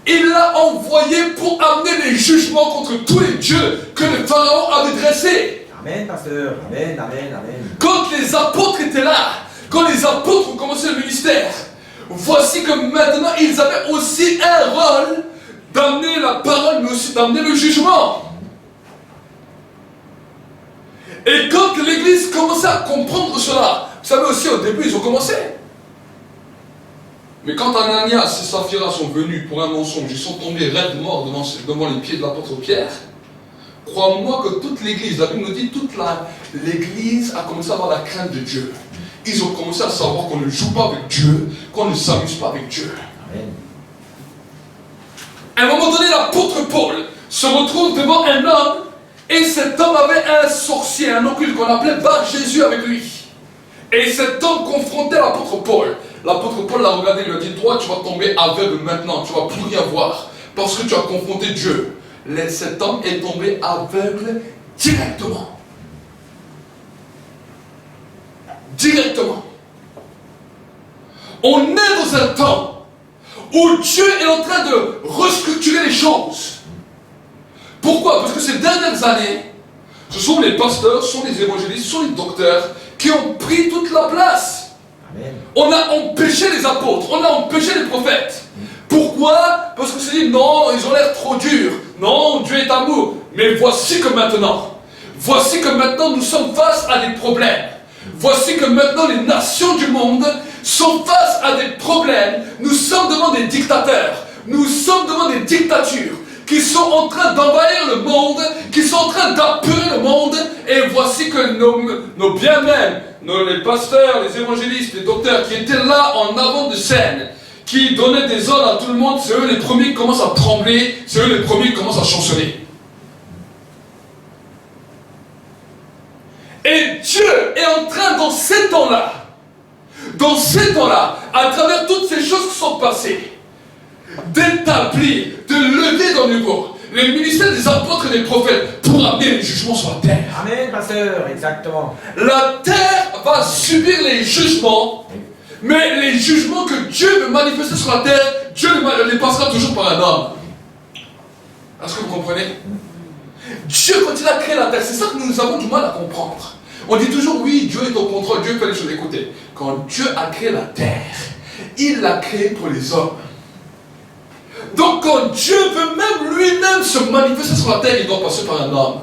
Il l'a envoyé pour amener les jugements contre tous les dieux que le pharaon avait dressés. Amen, pasteur. Amen, amen, amen. Quand les apôtres étaient là, quand les apôtres ont commencé le ministère, voici que maintenant ils avaient aussi un rôle d'amener la parole, mais aussi d'amener le jugement. Et quand l'église commençait à comprendre cela, vous savez aussi au début ils ont commencé. Mais quand Ananias et Saphira sont venus pour un mensonge, ils sont tombés raides morts devant les pieds de l'apôtre Pierre, crois-moi que toute l'église, la Bible nous dit, toute l'église a commencé à avoir la crainte de Dieu. Ils ont commencé à savoir qu'on ne joue pas avec Dieu, qu'on ne s'amuse pas avec Dieu. Amen. À un moment donné, l'apôtre Paul se retrouve devant un homme, et cet homme avait un sorcier, un occulte qu'on appelait Bar-Jésus avec lui. Et cet homme confrontait l'apôtre Paul. L'apôtre Paul l'a regardé, il lui a dit, toi tu vas tomber aveugle maintenant, tu ne vas plus rien voir, parce que tu as confronté Dieu. Cet homme est tombé aveugle directement. Directement. On est dans un temps où Dieu est en train de restructurer les choses. Pourquoi? Parce que ces dernières années, ce sont les pasteurs, ce sont les évangélistes, ce sont les docteurs qui ont pris toute la place. Amen. On a empêché les apôtres, on a empêché les prophètes. Pourquoi? Parce qu'on s'est dit, non, ils ont l'air trop durs. Non, Dieu est amour. Mais voici que maintenant nous sommes face à des problèmes. Voici que maintenant les nations du monde sont face à des problèmes. Nous sommes devant des dictateurs. Nous sommes devant des dictatures qui sont en train d'envahir le monde, qui sont en train d'apurer le monde. Et voici que nos bien-mêmes, les pasteurs, les évangélistes, les docteurs qui étaient là en avant de scène, qui donnaient des ordres à tout le monde, c'est eux les premiers qui commencent à trembler, c'est eux les premiers qui commencent à chanceler. ces temps-là, à travers toutes ces choses qui sont passées, d'établir, de lever dans le niveau le ministère des apôtres et des prophètes pour amener le jugement sur la terre. Amen, pasteur, exactement. La terre va subir les jugements, mais les jugements que Dieu veut manifester sur la terre, Dieu les passera toujours par un homme. Est-ce que vous comprenez? Dieu, quand il a créé la terre, c'est ça que nous avons du mal à comprendre. On dit toujours, oui, Dieu est au contrôle, Dieu fait les choses. Écoutez, quand Dieu a créé la terre, il l'a créée pour les hommes. Donc quand Dieu veut même lui-même se manifester sur la terre, il doit passer par un homme.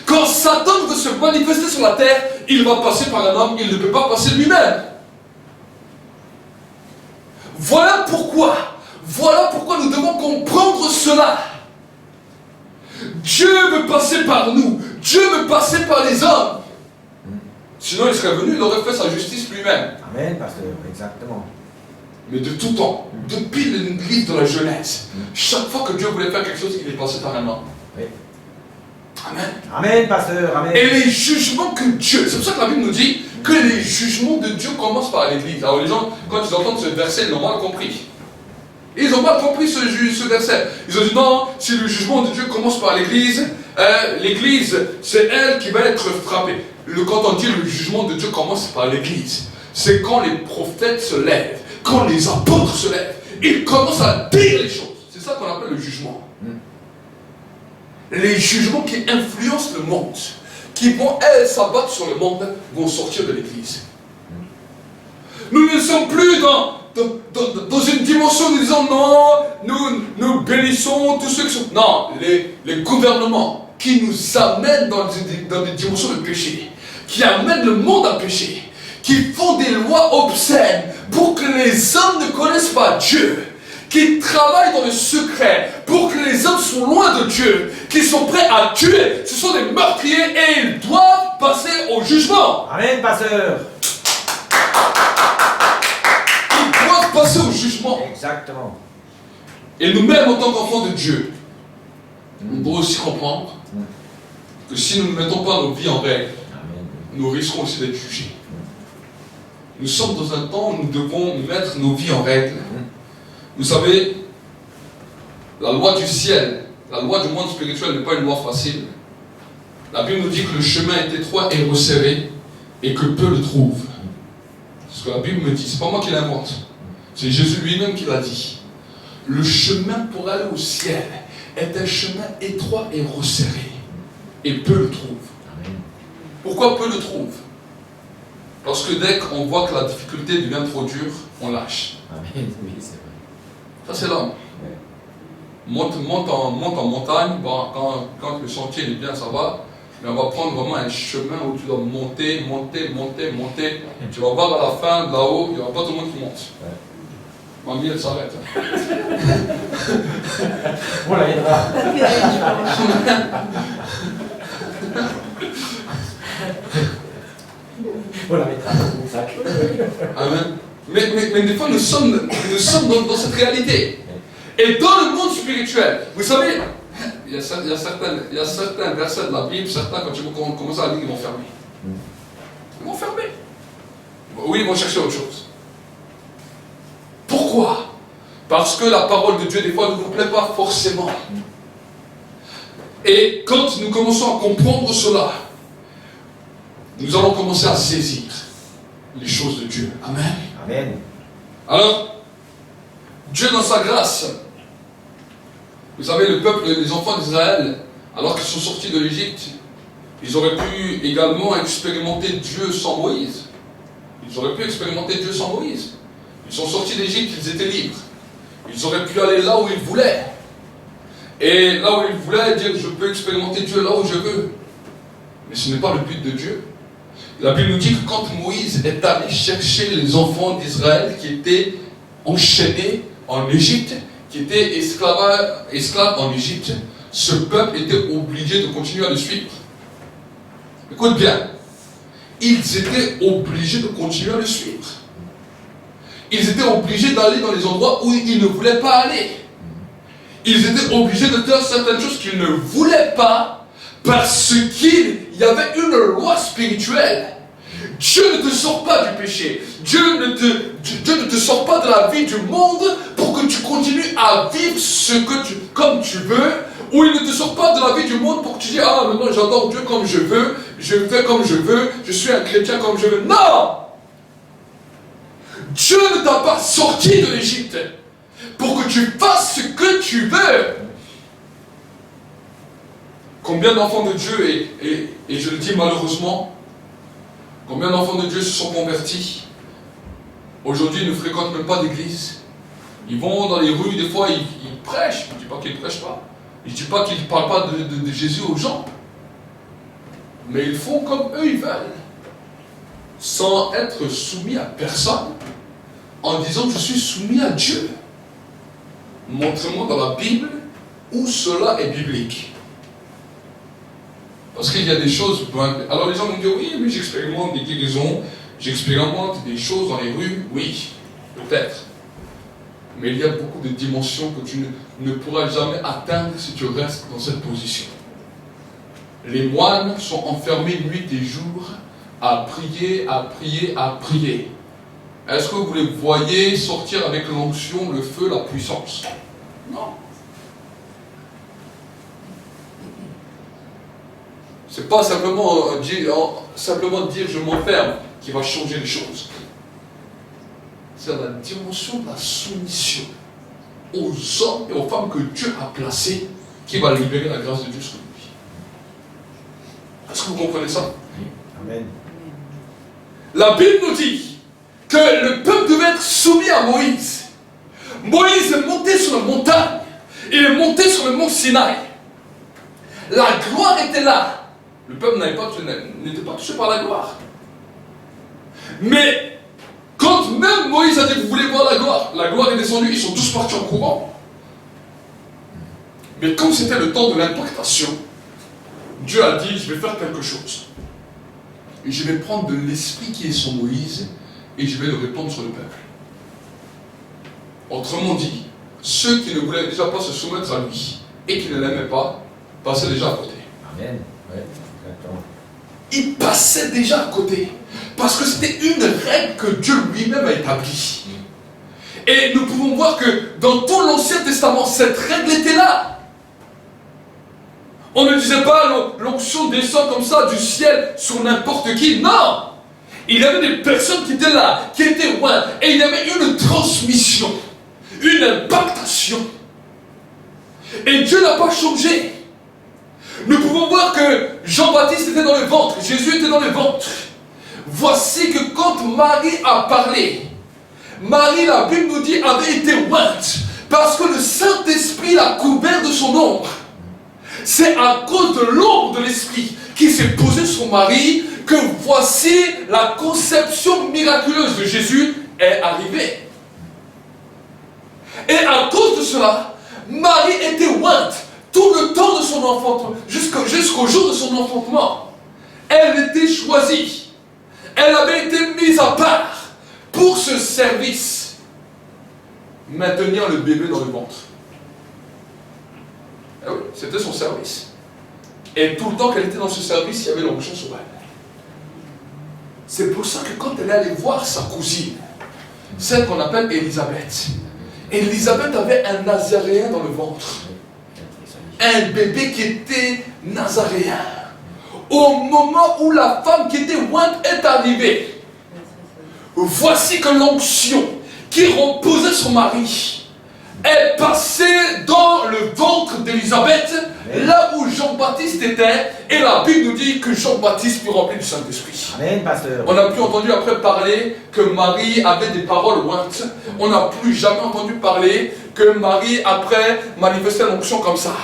Quand Satan veut se manifester sur la terre, il va passer par un homme, il ne peut pas passer lui-même. Voilà pourquoi nous devons comprendre cela. Dieu veut passer par nous, Dieu veut passer par les hommes. Sinon il serait venu, il aurait fait sa justice lui-même. Amen, pasteur, exactement. Mais de tout temps, depuis le livre de la Genèse, chaque fois que Dieu voulait faire quelque chose, il est passé par un homme. Oui. Amen. Amen, pasteur, amen. Et les jugements que Dieu, c'est pour ça que la Bible nous dit que les jugements de Dieu commencent par l'Église. Alors les gens, quand ils entendent ce verset, ils l'ont mal compris. Ils n'ont pas compris ce verset. Ils ont dit non, si le jugement de Dieu commence par l'Église, l'Église, c'est elle qui va être frappée. Quand on dit le jugement de Dieu commence par l'Église, c'est quand les prophètes se lèvent, quand les apôtres se lèvent, ils commencent à dire les choses. C'est ça qu'on appelle le jugement. Les jugements qui influencent le monde, qui vont, s'abattre sur le monde, vont sortir de l'Église. Nous ne sommes plus dans une dimension, nous disons non, nous bénissons tous ceux qui sont... Non, les gouvernements qui nous amènent dans des dimensions de péché, qui amènent le monde à pécher, qui font des lois obscènes pour que les hommes ne connaissent pas Dieu, qui travaillent dans le secret pour que les hommes soient loin de Dieu, qui sont prêts à tuer, ce sont des meurtriers et ils doivent passer au jugement. Amen, pasteur. Ils doivent passer au jugement. Exactement. Et nous-mêmes, en tant qu'enfants de Dieu, on doit aussi comprendre que si nous ne mettons pas nos vies en règle, nous risquons aussi d'être jugés. Nous sommes dans un temps où nous devons mettre nos vies en règle. Vous savez, la loi du ciel, la loi du monde spirituel n'est pas une loi facile. La Bible nous dit que le chemin est étroit et resserré et que peu le trouvent. C'est ce que la Bible me dit, c'est pas moi qui l'invente. C'est Jésus lui-même qui l'a dit. Le chemin pour aller au ciel est un chemin étroit et resserré et peu le trouvent. Pourquoi peu le trouvent? Parce que dès qu'on voit que la difficulté devient trop dure, on lâche. Amen, oui, c'est vrai. Ça c'est l'homme. Monte en montagne, bon, quand le sentier est bien, ça va, mais on va prendre vraiment un chemin où tu dois monter. Tu vas voir à la fin, de là-haut, il n'y aura pas tout le monde qui monte. Mamie, elle s'arrête. On la aidera. On la mettra dans mon sac. Amen. Mais des fois, nous sommes dans cette réalité. Et dans le monde spirituel, vous savez, il y a certains versets de la Bible, certains, quand ils vont commencer à lire, ils vont fermer. Ils vont fermer. Oui, ils vont chercher autre chose. Pourquoi? Parce que la parole de Dieu, des fois, ne nous plaît pas forcément. Et quand nous commençons à comprendre cela, nous allons commencer à saisir les choses de Dieu. Amen. Amen. Alors, Dieu dans sa grâce, vous savez, le peuple, les enfants d'Israël, alors qu'ils sont sortis de l'Égypte, ils auraient pu également expérimenter Dieu sans Moïse. Ils auraient pu expérimenter Dieu sans Moïse. Ils sont sortis d'Égypte, ils étaient libres. Ils auraient pu aller là où ils voulaient. Et là où ils voulaient, dire je peux expérimenter Dieu là où je veux. Mais ce n'est pas le but de Dieu. La Bible nous dit que quand Moïse est allé chercher les enfants d'Israël qui étaient enchaînés en Égypte, qui étaient esclaves en Égypte, ce peuple était obligé de continuer à le suivre. Écoute bien, ils étaient obligés de continuer à le suivre. Ils étaient obligés d'aller dans les endroits où ils ne voulaient pas aller. Ils étaient obligés de faire certaines choses qu'ils ne voulaient pas parce qu'il y avait une loi spirituelle Dieu ne te sort pas du péché. Dieu ne te sort pas de la vie du monde pour que tu continues à vivre comme tu veux. Ou il ne te sort pas de la vie du monde pour que tu dis, ah maintenant j'adore Dieu comme je veux, je fais comme je veux, je suis un chrétien comme je veux. Non! Dieu ne t'a pas sorti de l'Égypte pour que tu fasses ce que tu veux. Combien d'enfants de Dieu, et je le dis malheureusement, combien d'enfants de Dieu se sont convertis? Aujourd'hui, ils ne fréquentent même pas d'église. Ils vont dans les rues, des fois, ils prêchent. Je ne dis pas qu'ils ne prêchent pas. Je ne dis pas qu'ils ne parlent pas de Jésus aux gens. Mais ils font comme eux, ils veulent. Sans être soumis à personne. En disant, je suis soumis à Dieu. Montrez-moi dans la Bible où cela est biblique. Parce qu'il y a des choses... Alors les gens vont dire, oui, mais j'expérimente des guérisons, j'expérimente des choses dans les rues. Oui, peut-être. Mais il y a beaucoup de dimensions que tu ne pourras jamais atteindre si tu restes dans cette position. Les moines sont enfermés nuit et jour à prier, à prier, à prier. Est-ce que vous les voyez sortir avec l'onction, le feu, la puissance? Non. C'est pas simplement dire je m'enferme qui va changer les choses. C'est la dimension de la soumission aux hommes et aux femmes que Dieu a placés qui va libérer la grâce de Dieu sur lui. Est-ce que vous comprenez ça? Amen. La Bible nous dit que le peuple devait être soumis à Moïse. Moïse est monté sur la montagne. Il est monté sur le mont Sinaï. La gloire était là. Le peuple n'était pas touché par la gloire. Mais quand même Moïse a dit, vous voulez voir la gloire est descendue, ils sont tous partis en courant. Mais comme c'était le temps de l'impactation, Dieu a dit, je vais faire quelque chose. Et je vais prendre de l'esprit qui est sur Moïse et je vais le répandre sur le peuple. Autrement dit, ceux qui ne voulaient déjà pas se soumettre à lui et qui ne l'aimaient pas, passaient déjà à côté. Amen. Ouais, exactement. Ils passaient déjà à côté. Parce que c'était une règle que Dieu lui-même a établie. Et nous pouvons voir que dans tout l'Ancien Testament, cette règle était là. On ne disait pas l'onction descend comme ça du ciel sur n'importe qui. Non! Il y avait des personnes qui étaient là, qui étaient loin. Et il y avait une transmission, une impactation. Et Dieu n'a pas changé. Nous pouvons voir que Jean-Baptiste était dans le ventre, Jésus était dans le ventre. Voici que quand Marie a parlé, Marie, la Bible nous dit, avait été ointe, parce que le Saint-Esprit l'a couvert de son ombre. C'est à cause de l'ombre de l'Esprit qui s'est posé sur Marie que voici la conception miraculeuse de Jésus est arrivée. Et à cause de cela, Marie était ointe tout le temps de son enfantement, jusqu'au jour de son enfantement. Elle était choisie. Elle avait été mise à part pour ce service. Maintenir le bébé dans le ventre. Eh oui, c'était son service. Et tout le temps qu'elle était dans ce service, il y avait l'onction sur elle. C'est pour ça que quand elle allait voir sa cousine, celle qu'on appelle Élisabeth, Élisabeth avait un Nazaréen dans le ventre. Un bébé qui était nazaréen. Au moment où la femme qui était ointe est arrivée, voici que l'onction qui reposait sur Marie est passée dans le ventre d'Élisabeth, là où Jean-Baptiste était, et la Bible nous dit que Jean-Baptiste fut rempli du Saint-Esprit. Amen, pasteur. On n'a plus entendu après parler que Marie avait des paroles ointes. On n'a plus jamais entendu parler que Marie après manifestait l'onction comme ça.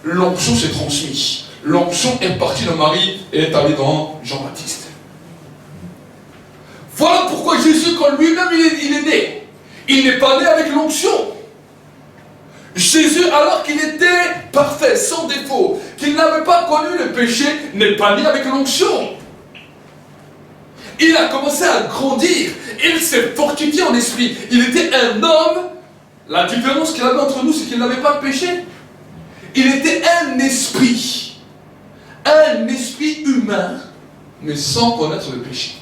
L'onction s'est transmise. L'onction est partie de Marie et est allée dans Jean-Baptiste. Voilà pourquoi Jésus, quand lui-même il est né, il n'est pas né avec l'onction. Jésus, alors qu'il était parfait, sans défaut, qu'il n'avait pas connu le péché, n'est pas né avec l'onction. Il a commencé à grandir, il s'est fortifié en esprit. Il était un homme. La différence qu'il avait entre nous, c'est qu'il n'avait pas de péché. Il était un esprit humain, mais sans connaître le péché.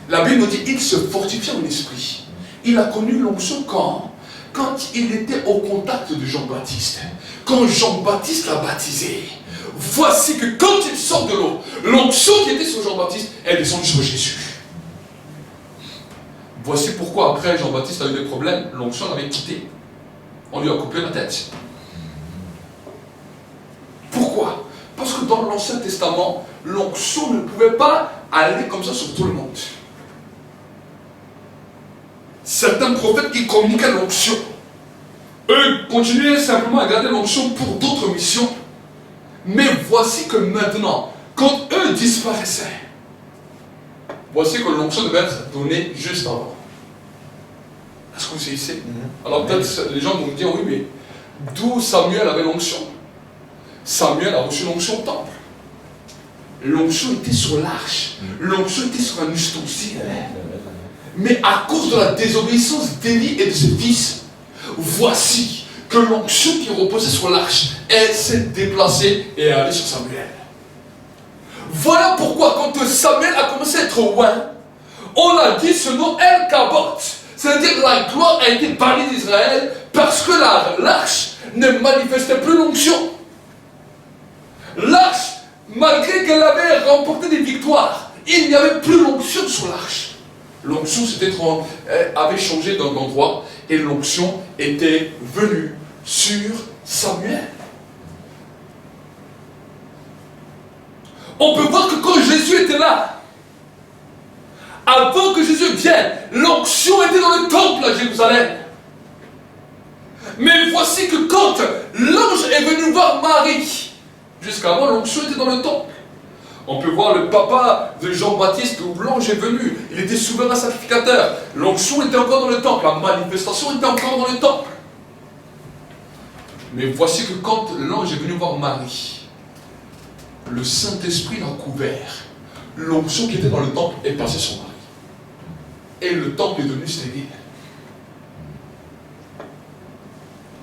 La Bible nous dit il se fortifia en esprit. Il a connu l'onction quand il était au contact de Jean-Baptiste. Quand Jean-Baptiste l'a baptisé. Voici que quand il sort de l'eau, l'onction qui était sur Jean-Baptiste est descendue sur Jésus. Voici pourquoi après Jean-Baptiste a eu des problèmes, l'onction l'avait quitté. On lui a coupé la tête. Pourquoi? Parce que dans l'Ancien Testament, l'onction ne pouvait pas aller comme ça sur tout le monde. Certains prophètes qui communiquaient l'onction, eux continuaient simplement à garder l'onction pour d'autres missions. Mais voici que maintenant, quand eux disparaissaient, voici que l'onction devait être donnée juste avant. Est-ce que vous saisissez? Alors peut-être les gens vont me dire, oui, mais d'où Samuel avait l'onction? Samuel a reçu l'onction au temple. L'onction était sur l'arche. L'onction était sur un ustensile. Mais à cause de la désobéissance d'Élie et de ses fils, voici que l'onction qui reposait sur l'arche, elle s'est déplacée et est allée sur Samuel. Voilà pourquoi quand Samuel a commencé à être oint, on a dit ce nom El Kabot. C'est-à-dire que la gloire a été bannie d'Israël parce que l'arche ne manifestait plus l'onction. L'arche, malgré qu'elle avait remporté des victoires, il n'y avait plus l'onction sur l'arche. L'onction avait changé d'endroit et l'onction était venue sur Samuel. On peut voir que quand Jésus était là, avant que Jésus vienne, l'onction était dans le temple à Jérusalem. Mais voici que quand l'ange est venu voir Marie, jusqu'avant l'onction était dans le temple. On peut voir le papa de Jean-Baptiste où l'ange est venu. Il était souverain sacrificateur. L'onction était encore dans le temple. La manifestation était encore dans le temple. Mais voici que quand l'ange est venu voir Marie, le Saint-Esprit l'a couvert. L'onction qui était dans le temple est passée sur Marie. Et le temple est devenu stérile.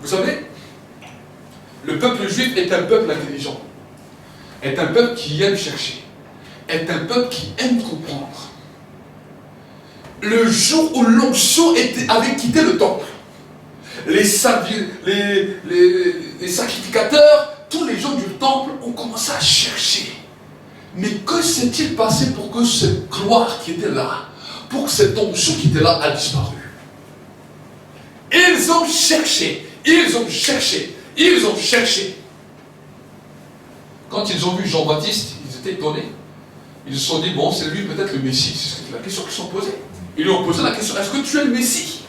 Vous savez, le peuple juif est un peuple intelligent. Est un peuple qui aime chercher. Est un peuple qui aime comprendre. Le jour où l'onction avait quitté le temple, les sacrificateurs, tous les gens du temple ont commencé à chercher. Mais que s'est-il passé pour que cette gloire qui était là, pour que cette onction qui était là a disparu? Ils ont cherché, ils ont cherché, ils ont cherché. Quand ils ont vu Jean-Baptiste, ils étaient étonnés. Ils se sont dit, bon, c'est lui peut-être le Messie. C'est la question qu'ils se sont posée. Ils lui ont posé la question, est-ce que tu es le Messie?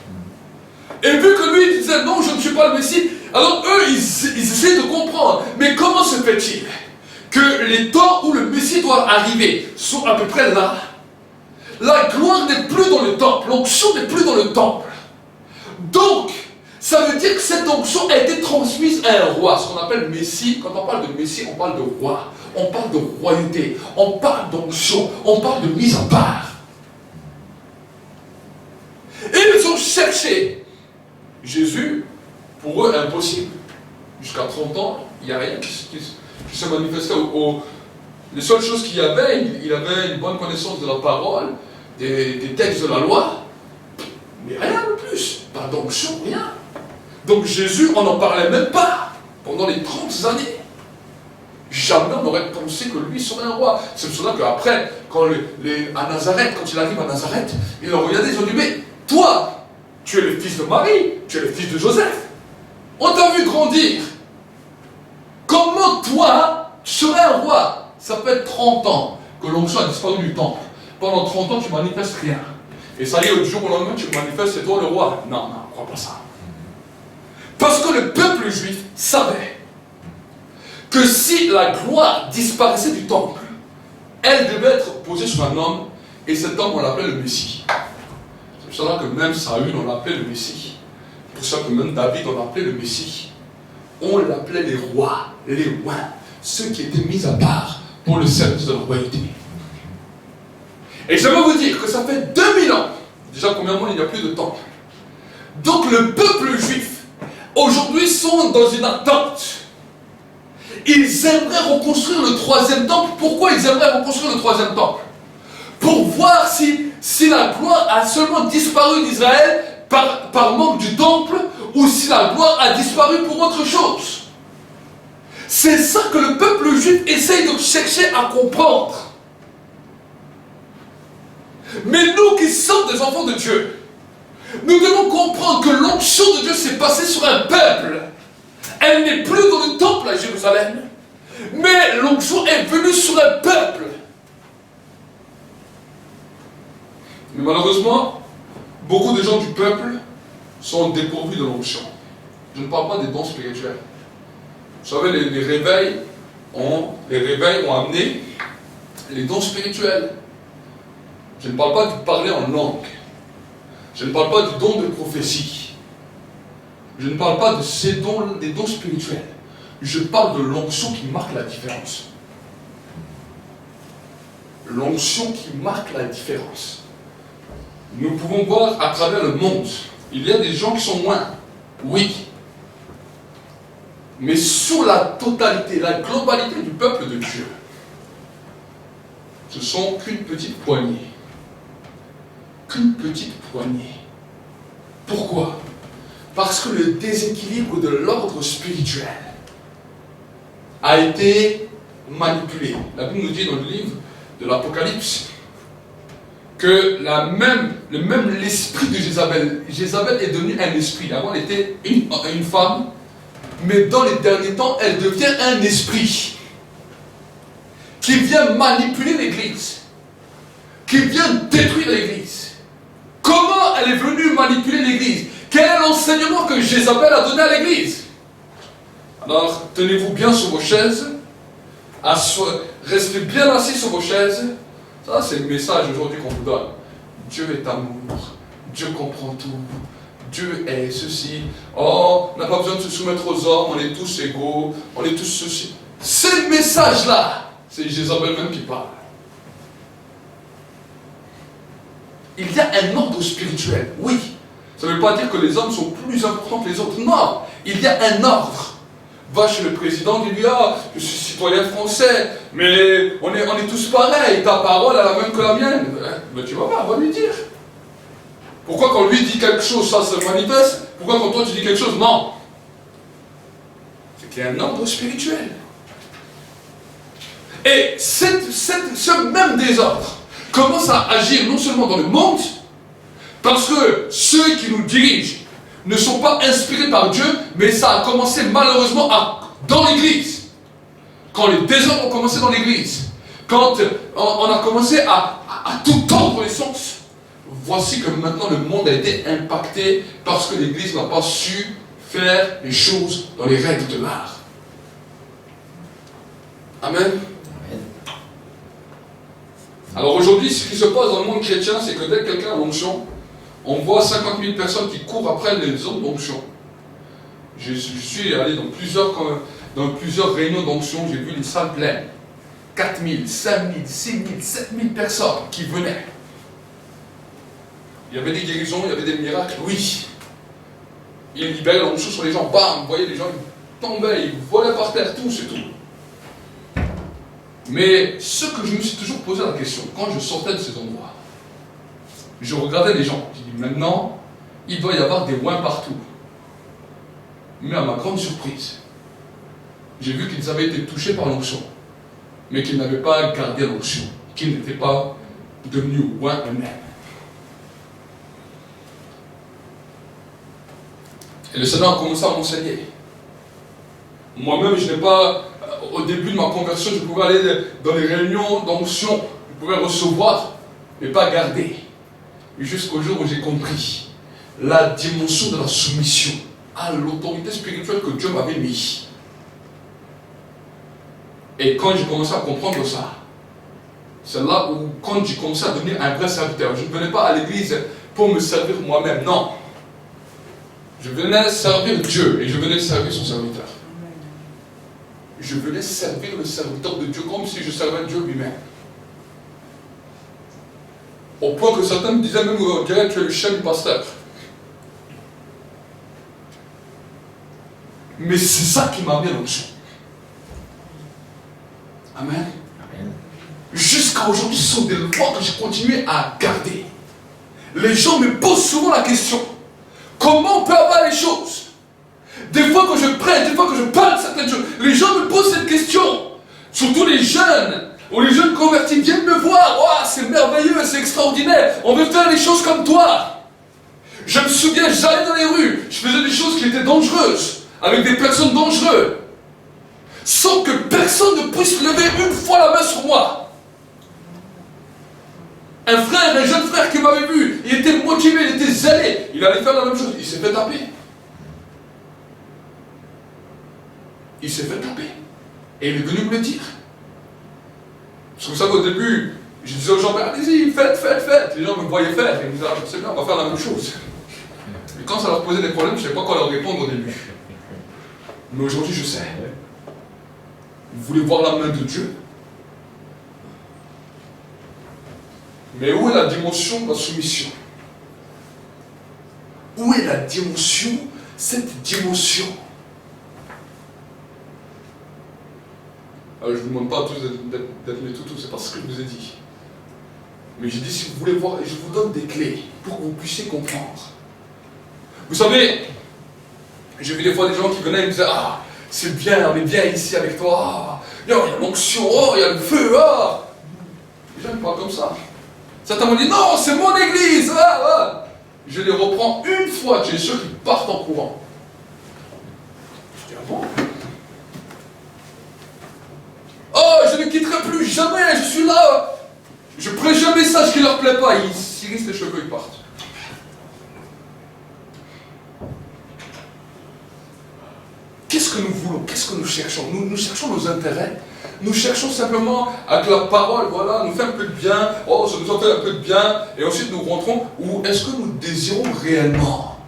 Et vu que lui, il disait, non, je ne suis pas le Messie, alors eux, ils essaient de comprendre. Mais comment se fait-il que les temps où le Messie doit arriver sont à peu près là? La gloire n'est plus dans le temple, l'onction n'est plus dans le temple. Donc, ça veut dire que cette onction a été transmise à un roi, ce qu'on appelle Messie. Quand on parle de Messie, on parle de roi, on parle de royauté, on parle d'onction, on parle de mise à part. Et ils ont cherché. Jésus, pour eux, impossible. Jusqu'à 30 ans, il n'y a rien qui se manifestait. Les seules choses qu'il y avait, il avait une bonne connaissance de la parole, des textes de la loi, mais rien de plus. Pas d'onction, rien. Donc Jésus, on n'en parlait même pas pendant les 30 années. Jamais on n'aurait pensé que lui serait un roi. C'est pour cela qu'après, à Nazareth, quand il arrive à Nazareth, ils l'ont regardé, ils ont dit, mais toi, tu es le fils de Marie, tu es le fils de Joseph. On t'a vu grandir. Comment toi, tu serais un roi? Ça fait 30 ans que l'onction a disparu du temple. Pendant 30 ans, tu ne manifestes rien. Et ça y est, du jour au lendemain, tu manifestes, c'est toi le roi. Non, non, on ne croit pas ça. Parce que le peuple juif savait que si la gloire disparaissait du temple, elle devait être posée sur un homme, et cet homme, on l'appelait le Messie. C'est pour ça que même Saül, on l'appelait le Messie. C'est pour ça que même David, on l'appelait le Messie. On l'appelait les rois, les rois, ceux qui étaient mis à part pour le service de la royauté. Et je vais vous dire que ça fait 2000 ans, déjà premièrement, il n'y a plus de temple. Donc le peuple juif, aujourd'hui, sont dans une attente. Ils aimeraient reconstruire le 3e temple. Pourquoi ils aimeraient reconstruire le 3e temple? Pour voir si si la gloire a seulement disparu d'Israël par manque du temple, ou si la gloire a disparu pour autre chose. C'est ça que le peuple juif essaye de chercher à comprendre. Mais nous qui sommes des enfants de Dieu, nous devons comprendre que l'onction de Dieu s'est passée sur un peuple. Elle n'est plus dans le temple à Jérusalem, mais l'onction est venue sur un peuple. Mais malheureusement, beaucoup de gens du peuple sont dépourvus de l'onction. Je ne parle pas des dons spirituels. Vous savez, les réveils ont amené les dons spirituels. Je ne parle pas de parler en langue. Je ne parle pas du don de prophétie. Je ne parle pas de ces dons, des dons spirituels. Je parle de l'onction qui marque la différence. L'onction qui marque la différence. Nous pouvons voir à travers le monde, il y a des gens qui sont moins, oui. Mais sur la totalité, la globalité du peuple de Dieu, ce sont qu'une petite poignée. Qu'une petite poignée. Pourquoi? Parce que le déséquilibre de l'ordre spirituel a été manipulé. La Bible nous dit dans le livre de l'Apocalypse que l'esprit de Jézabel est devenu un esprit. Avant, elle était une femme, mais dans les derniers temps, elle devient un esprit qui vient manipuler l'Église, qui vient détruire l'Église. Comment elle est venue manipuler l'Église? Quel est l'enseignement que Jézabel a donné à l'Église? Alors, tenez-vous bien sur vos chaises, restez bien assis sur vos chaises. Ça, c'est le message aujourd'hui qu'on vous donne. Dieu est amour, Dieu comprend tout, Dieu est ceci. Oh, on n'a pas besoin de se soumettre aux hommes, on est tous égaux, on est tous ceci. Ce message-là, c'est Jézabel même qui parle. Il y a un ordre spirituel, oui. Ça ne veut pas dire que les hommes sont plus importants que les autres. Non, il y a un ordre. Va chez le président, dis-lui, ah, je suis citoyen français, mais on est tous pareils, ta parole est la même que la mienne. Mais tu vas pas, va lui dire. Pourquoi quand lui dit quelque chose, ça se manifeste? Pourquoi quand toi tu dis quelque chose, non? C'est qu'il y a un ordre spirituel. Et ce même désordre commence à agir non seulement dans le monde, parce que ceux qui nous dirigent ne sont pas inspirés par Dieu, mais ça a commencé malheureusement dans l'Église. Quand les désordres ont commencé dans l'Église, quand on a commencé à tout tordre les sens, voici que maintenant le monde a été impacté parce que l'Église n'a pas su faire les choses dans les règles de l'art. Amen. Alors aujourd'hui, ce qui se passe dans le monde chrétien, c'est que dès que quelqu'un a l'onction, on voit 50 000 personnes qui courent après les hommes d'onction. Je suis allé dans plusieurs réunions d'onction, j'ai vu les salles pleines. 4 000, 5 000, 6 000, 7 000 personnes qui venaient. Il y avait des guérisons, il y avait des miracles, oui. Il libérait l'onction sur les gens, bam, vous voyez les gens, ils tombaient, ils volaient par terre, tout, c'est tout. Mais ce que je me suis toujours posé la question, quand je sortais de ces endroits, je regardais les gens, je dis maintenant, il doit y avoir des oins partout. Mais à ma grande surprise, j'ai vu qu'ils avaient été touchés par l'onction, mais qu'ils n'avaient pas gardé l'onction, qu'ils n'étaient pas devenus oins eux-mêmes. Et le Seigneur a commencé à m'enseigner. Moi-même, je n'ai pas, au début de ma conversion, je pouvais aller dans les réunions d'onction, je pouvais recevoir, mais pas garder. Jusqu'au jour où j'ai compris la dimension de la soumission à l'autorité spirituelle que Dieu m'avait mis. Et quand j'ai commencé à comprendre ça, c'est là où, quand j'ai commencé à devenir un vrai serviteur, je ne venais pas à l'église pour me servir moi-même, non. Je venais servir Dieu et je venais servir son serviteur. Je venais servir le serviteur de Dieu comme si je servais Dieu lui-même. Au point que certains me disaient même, on dirait que tu es le chef du pasteur. Mais c'est ça qui m'a mis à l'onction. Amen. Jusqu'à aujourd'hui, ce sont des lois que j'ai continué à garder. les gens me posent souvent la question, comment on peut avoir les choses? Des fois que je prêche, des fois que je parle de certaines choses, les gens me posent cette question. Surtout les jeunes, ou les jeunes convertis viennent me voir. Oh, c'est merveilleux, c'est extraordinaire, on veut faire les choses comme toi. Je me souviens, j'allais dans les rues, je faisais des choses qui étaient dangereuses, avec des personnes dangereuses, sans que personne ne puisse lever une fois la main sur moi. Un frère, un jeune frère qui m'avait vu, il était motivé, il était zélé, il allait faire la même chose, il s'est fait taper. Il s'est fait taper. Et il est venu me le dire. Parce que vous savez, au début, je disais aux gens, allez-y, faites. Les gens me voyaient faire, et ils me disaient, c'est bien, on va faire la même chose. Et quand ça leur posait des problèmes, je ne savais pas quoi leur répondre au début. Mais aujourd'hui, je sais. Vous voulez voir la main de Dieu? Mais où est la dimension de la soumission? Où est la dimension, cette dimension? Alors, je ne vous demande pas à tous d'être mes toutous, c'est pas ce que je vous ai dit. Mais j'ai dit, si vous voulez voir, je vous donne des clés pour que vous puissiez comprendre. Vous savez, j'ai vu des fois des gens qui venaient et me disaient, ah, c'est bien, on est bien ici avec toi, ah, il y a l'onction, oh, il y a le feu, ah. Les gens me parlent comme ça. Certains m'ont dit, non, c'est mon église, ah, ah. Je les reprends une fois, j'ai ceux qui partent en courant. Je dis, ah bon? Oh, je ne quitterai plus jamais, je suis là. Je prêche un message qui ne leur plaît pas. Ils s'irissent les cheveux, ils partent. Qu'est-ce que nous voulons? Qu'est-ce que nous cherchons? Nous cherchons nos intérêts. Nous cherchons simplement avec la parole, voilà, nous fait un peu de bien. Oh, ça nous en fait un peu de bien. Et ensuite nous rentrons. Ou est-ce que nous désirons réellement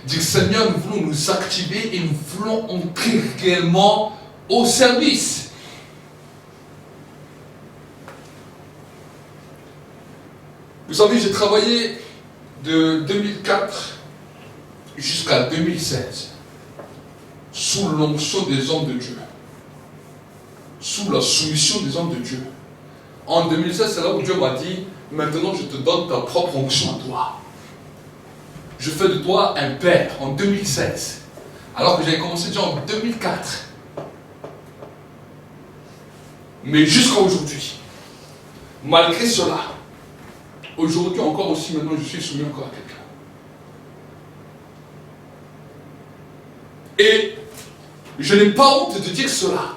dire, Seigneur, nous voulons nous activer et nous voulons entrer réellement au service? Vous savez, j'ai travaillé de 2004 jusqu'à 2016 sous l'onction des hommes de Dieu, sous la soumission des hommes de Dieu. En 2016, c'est là où Dieu m'a dit, maintenant je te donne ta propre onction à toi. Je fais de toi un père en 2016, alors que j'avais commencé déjà en 2004. Mais jusqu'à aujourd'hui, malgré cela, aujourd'hui encore aussi, maintenant, je suis soumis encore à quelqu'un. Et je n'ai pas honte de dire cela.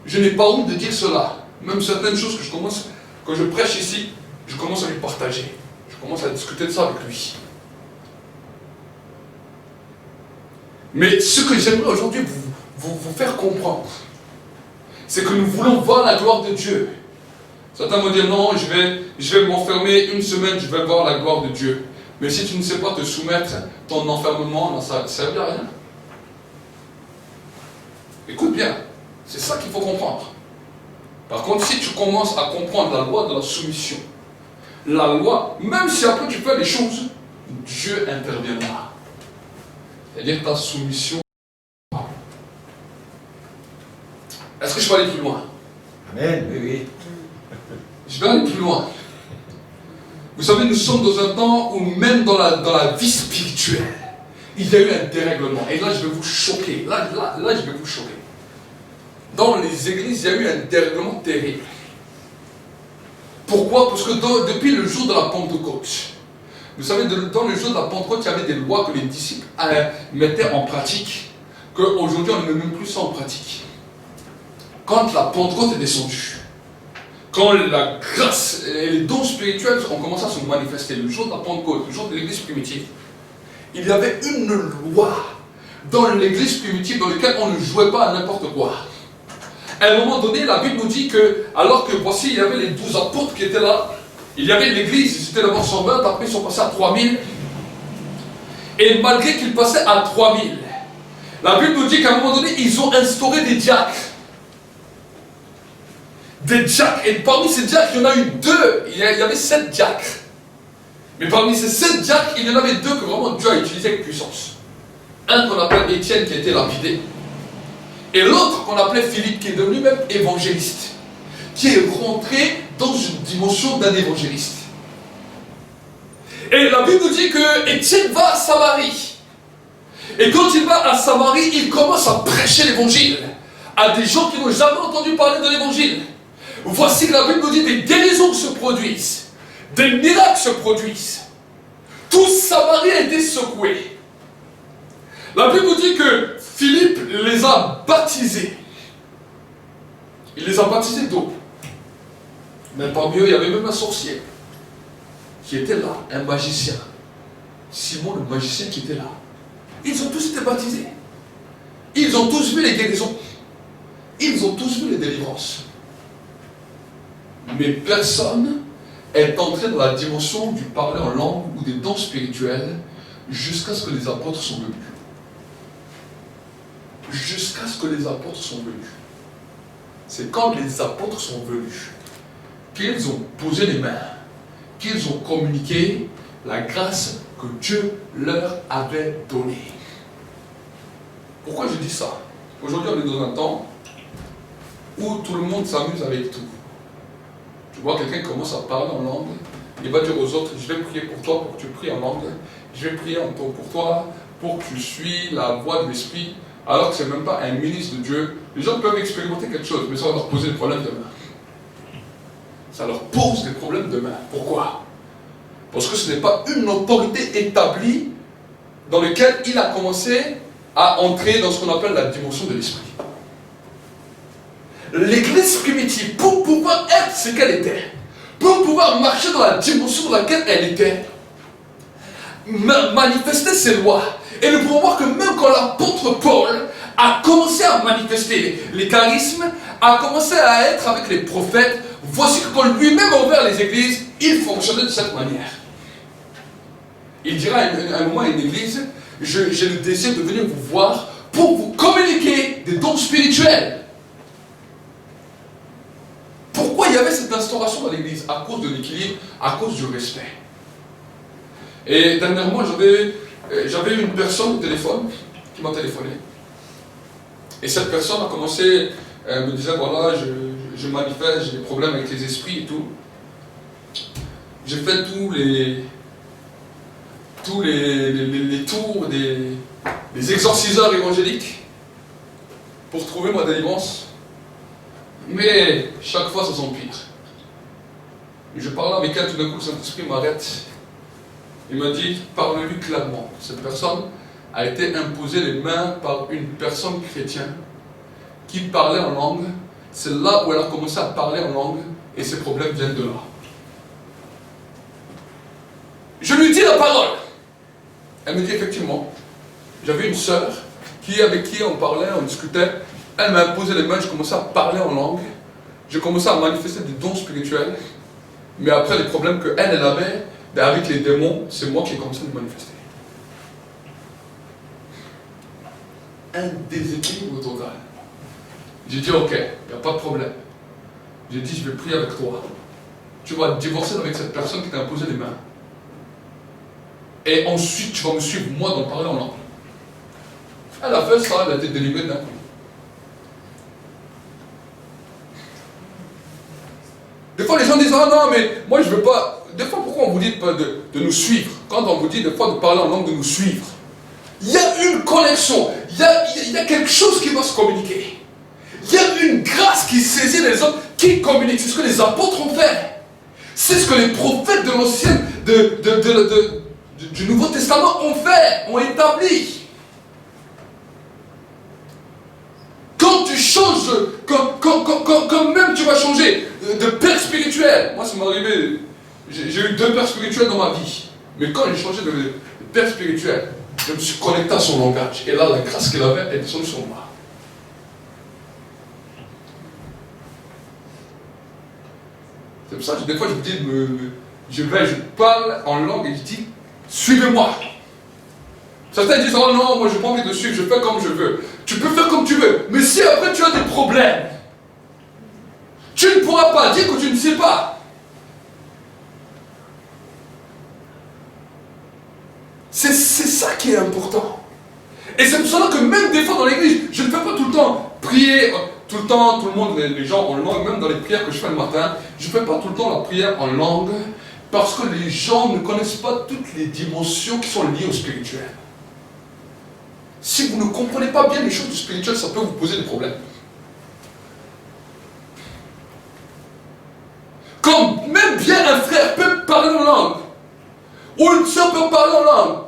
Je n'ai pas honte de dire cela. Même certaines choses que je commence, quand je prêche ici, je commence à lui partager. Je commence à discuter de ça avec lui. Mais ce que j'aimerais aujourd'hui vous faire comprendre, c'est que nous voulons voir la gloire de Dieu. Certains vont dire non, je vais m'enfermer une semaine, je vais voir la gloire de Dieu. Mais si tu ne sais pas te soumettre, ton enfermement, ça ne sert à rien. Écoute bien, c'est ça qu'il faut comprendre. Par contre, si tu commences à comprendre la loi de la soumission, la loi, même si après tu fais les choses, Dieu interviendra. C'est-à-dire ta soumission. Est-ce que je peux aller plus loin? Amen, oui, oui. Je vais aller plus loin. Vous savez, nous sommes dans un temps où même dans la vie spirituelle, il y a eu un dérèglement. Et là, je vais vous choquer. Là, je vais vous choquer. Dans les églises, il y a eu un dérèglement terrible. Pourquoi? Parce que depuis le jour de la Pentecôte, vous savez, dans le jour de la Pentecôte, il y avait des lois que les disciples mettaient en pratique, qu'aujourd'hui, on ne met même plus ça en pratique. Quand la Pentecôte est descendue, quand la grâce et les dons spirituels ont commencé à se manifester, le jour de la Pentecôte, le jour de l'église primitive, il y avait une loi dans l'église primitive dans laquelle on ne jouait pas à n'importe quoi. À un moment donné, la Bible nous dit que, alors que voici, il y avait les 12 apôtres qui étaient là, il y avait l'église, ils étaient d'abord 120, après ils sont passés à 3000. Et malgré qu'ils passaient à 3000, la Bible nous dit qu'à un moment donné, ils ont instauré des diacres. Des diacres. Et parmi ces diacres, il y en a eu 2. Il y avait 7 diacres. Mais parmi ces 7 diacres, il y en avait 2 que vraiment Dieu a utilisé avec puissance. Un qu'on appelle Étienne, qui a été lapidé. Et l'autre qu'on appelait Philippe, qui est devenu même évangéliste. Qui est rentré dans une dimension d'un évangéliste. Et la Bible nous dit que Étienne va à Samarie. Et quand il va à Samarie, il commence à prêcher l'évangile à des gens qui n'ont jamais entendu parler de l'évangile. Voici que la Bible nous dit des guérisons se produisent, des miracles se produisent. Tout Samarie a été secoué. La Bible nous dit que Philippe les a baptisés. Il les a baptisés d'eau. Mais parmi eux, il y avait même un sorcier qui était là, un magicien. Simon le magicien qui était là. Ils ont tous été baptisés. Ils ont tous vu les guérisons. Ils ont tous vu les délivrances. Mais personne est entré dans la dimension du parler en langue ou des dons spirituels jusqu'à ce que les apôtres sont venus. Jusqu'à ce que les apôtres sont venus. C'est quand les apôtres sont venus qu'ils ont posé les mains, qu'ils ont communiqué la grâce que Dieu leur avait donnée. Pourquoi je dis ça? Aujourd'hui, on est dans un temps où tout le monde s'amuse avec tout. Tu vois quelqu'un qui commence à parler en langue, il va dire aux autres, je vais prier pour toi pour que tu pries en langue, je vais prier pour toi pour que tu suis la voix de l'Esprit, alors que ce n'est même pas un ministre de Dieu. Les gens peuvent expérimenter quelque chose, mais ça va leur poser des problèmes demain. Ça leur pose des problèmes demain. Pourquoi? Parce que ce n'est pas une autorité établie dans laquelle il a commencé à entrer dans ce qu'on appelle la dimension de l'Esprit. L'église primitive, pour pouvoir être ce qu'elle était, pour pouvoir marcher dans la dimension dans laquelle elle était, manifester ses lois. Et nous pouvons voir que même quand l'apôtre Paul a commencé à manifester les charismes, a commencé à être avec les prophètes, voici que quand lui-même a ouvert les églises, il fonctionnait de cette manière. Il dira à un moment à une église, j'ai le désir de venir vous voir pour vous communiquer des dons spirituels. Pourquoi il y avait cette instauration dans l'église? À cause de l'équilibre, à cause du respect. Et dernièrement, j'avais eu une personne au téléphone qui m'a téléphoné. Et cette personne a commencé, me disait, voilà, je manifeste, j'ai des problèmes avec les esprits et tout. J'ai fait tous les tours des exorciseurs évangéliques pour trouver ma délivrance. Mais chaque fois, ça s'empire. Je parlais avec elle, tout d'un coup, le Saint-Esprit m'arrête. Il m'a dit, parle-lui clairement. Cette personne a été imposée les mains par une personne chrétienne qui parlait en langue. C'est là où elle a commencé à parler en langue et ses problèmes viennent de là. Je lui dis la parole. Elle me dit effectivement, j'avais une sœur avec qui on parlait, on discutait. Elle m'a imposé les mains, je commençais à parler en langue. Je commençais à manifester des dons spirituels. Mais après, les problèmes qu'elle avait, avec les démons, c'est moi qui ai commencé à les manifester. Un déséquilibre total. J'ai dit, ok, il n'y a pas de problème. J'ai dit, je vais prier avec toi. Tu vas divorcer avec cette personne qui t'a imposé les mains. Et ensuite, tu vas me suivre, moi, dans le parler en langue. Elle a fait ça, elle a été délivrée d'un coup. Des fois, les gens disent, ah non, mais moi, je ne veux pas. Des fois, pourquoi on vous dit de nous suivre? Quand on vous dit des fois de parler en langue, de nous suivre, il y a une connexion, il y a quelque chose qui va se communiquer. Il y a une grâce qui saisit les hommes, qui communiquent. C'est ce que les apôtres ont fait. C'est ce que les prophètes de l'Ancien, du Nouveau Testament ont fait, ont établi. Quand tu changes, quand même tu vas changer de père spirituel. Moi, ça m'est arrivé, j'ai eu 2 pères spirituels dans ma vie. Mais quand j'ai changé de père spirituel, je me suis connecté à son langage. Et là, la grâce qu'il avait est descendue sur moi. C'est pour ça que des fois, je me dis, je parle en langue et je dis, suivez-moi. Certains disent, oh non, moi je n'ai pas envie de suivre, je fais comme je veux. Tu peux faire comme tu veux, mais si après tu as des problèmes, tu ne pourras pas dire que tu ne sais pas. C'est ça qui est important. Et c'est pour cela que même des fois dans l'église, je ne fais pas tout le temps prier, tout le temps, tout le monde, les gens en langue, même dans les prières que je fais le matin, je ne fais pas tout le temps la prière en langue Parce que les gens ne connaissent pas toutes les dimensions qui sont liées au spirituel. Si vous ne comprenez pas bien les choses du spirituel, ça peut vous poser des problèmes. Comme même bien un frère peut parler en langue, ou une soeur peut parler en langue,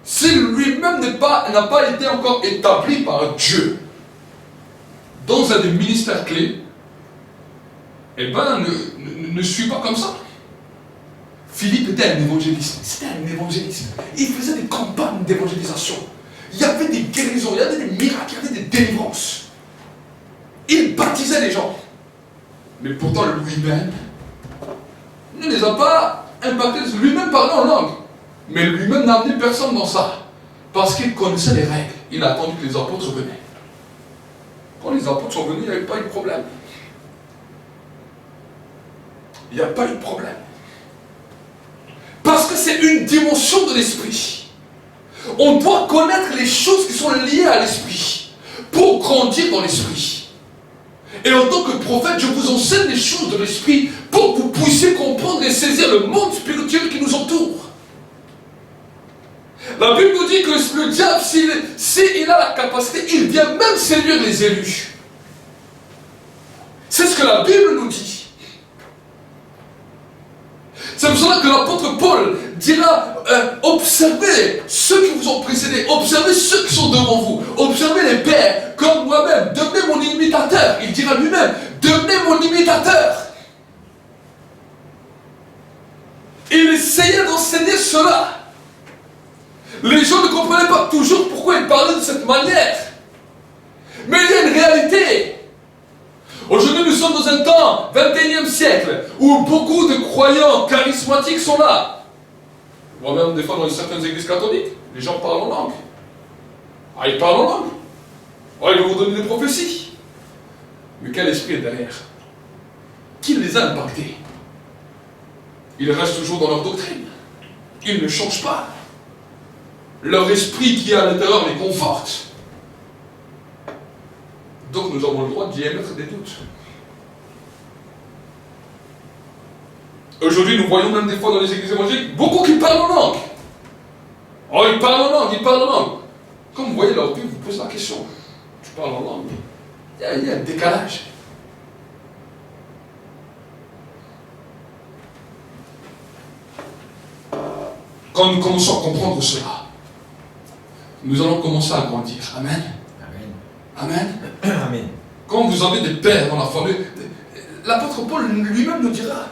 s'il lui-même n'a pas été encore établi par Dieu dans un des ministères clés, eh bien, ne suis pas comme ça. Philippe était un évangéliste. C'était un évangéliste. Il faisait des campagnes d'évangélisation. Il y avait des guérisons, il y avait des miracles, il y avait des délivrances. Il baptisait les gens. Mais pourtant, lui-même ne les a pas impactés. Lui-même parlait en langue. Mais lui-même n'a amené personne dans ça. Parce qu'il connaissait les règles. Il a attendu que les apôtres venaient. Quand les apôtres sont venus, il n'y avait pas eu de problème. Il n'y a pas eu de problème. Parce que c'est une dimension de l'esprit. On doit connaître les choses qui sont liées à l'esprit pour grandir dans l'esprit. Et en tant que prophète, je vous enseigne les choses de l'esprit pour que vous puissiez comprendre et saisir le monde spirituel qui nous entoure. La Bible nous dit que le diable, s'il a la capacité, il vient même séduire les élus. C'est ce que la Bible nous dit. C'est pour cela que l'apôtre Paul dira, observez ceux qui vous ont précédés, observez ceux qui sont devant vous, observez les pères, comme moi-même, devenez mon imitateur. Il dira lui-même, devenez mon imitateur. Il essayait d'enseigner cela. Les gens ne comprenaient pas toujours pourquoi il parlait de cette manière. Mais il y a une réalité. Aujourd'hui, nous sommes dans un temps, 21e siècle, où beaucoup de croyants charismatiques sont là. Moi-même, des fois, dans certaines églises catholiques, les gens parlent en langue. Ah, ils parlent en langue. Ah, ils vont vous donner des prophéties. Mais quel esprit est derrière? Qui les a impactés? Ils restent toujours dans leur doctrine. Ils ne changent pas. Leur esprit qui est à l'intérieur les conforte. Donc nous avons le droit d'y émettre des doutes. Aujourd'hui, nous voyons même des fois dans les églises évangéliques beaucoup qui parlent en langue. Oh, ils parlent en langue, ils parlent en langue. Comme vous voyez leur vie, vous posez la question. Tu parles en langue. Il y a un décalage. Quand nous commençons à comprendre cela, nous allons commencer à grandir. Amen. Amen. Amen. Quand vous avez des pères dans la famille, l'apôtre Paul lui-même nous dira,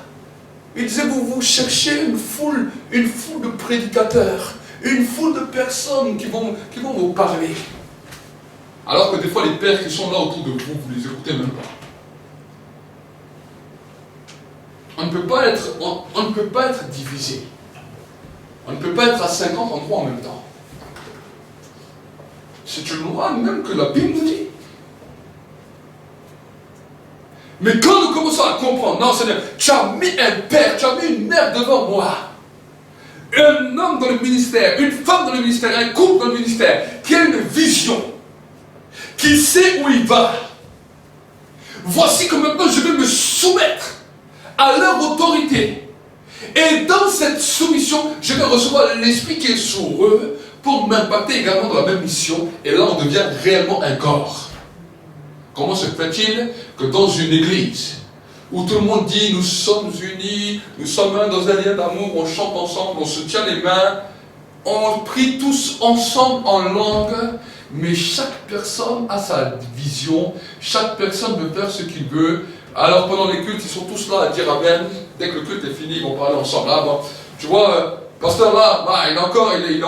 il disait, vous cherchez une foule de prédicateurs, une foule de personnes qui vont vous parler. Alors que des fois, les pères qui sont là autour de vous, vous les écoutez même pas. On ne peut pas être divisé. On ne peut pas être à 50 endroits en même temps. C'est une loi même que la Bible nous dit. Mais quand nous commençons à comprendre, non Seigneur, tu as mis un père, tu as mis une mère devant moi. Un homme dans le ministère, une femme dans le ministère, un couple dans le ministère, qui a une vision, qui sait où il va. Voici que maintenant je vais me soumettre à leur autorité. Et dans cette soumission, je vais recevoir l'esprit qui est sur eux pour m'impacter également dans la même mission. Et là, on devient réellement un corps. Comment se fait-il que dans une église où tout le monde dit nous sommes unis, nous sommes un dans un lien d'amour, on chante ensemble, on se tient les mains, on prie tous ensemble en langue, mais chaque personne a sa vision, chaque personne veut faire ce qu'il veut. Alors pendant les cultes, ils sont tous là à dire Amen. Dès que le culte est fini, ils vont parler ensemble. Ah, bon, tu vois, pasteur là, il a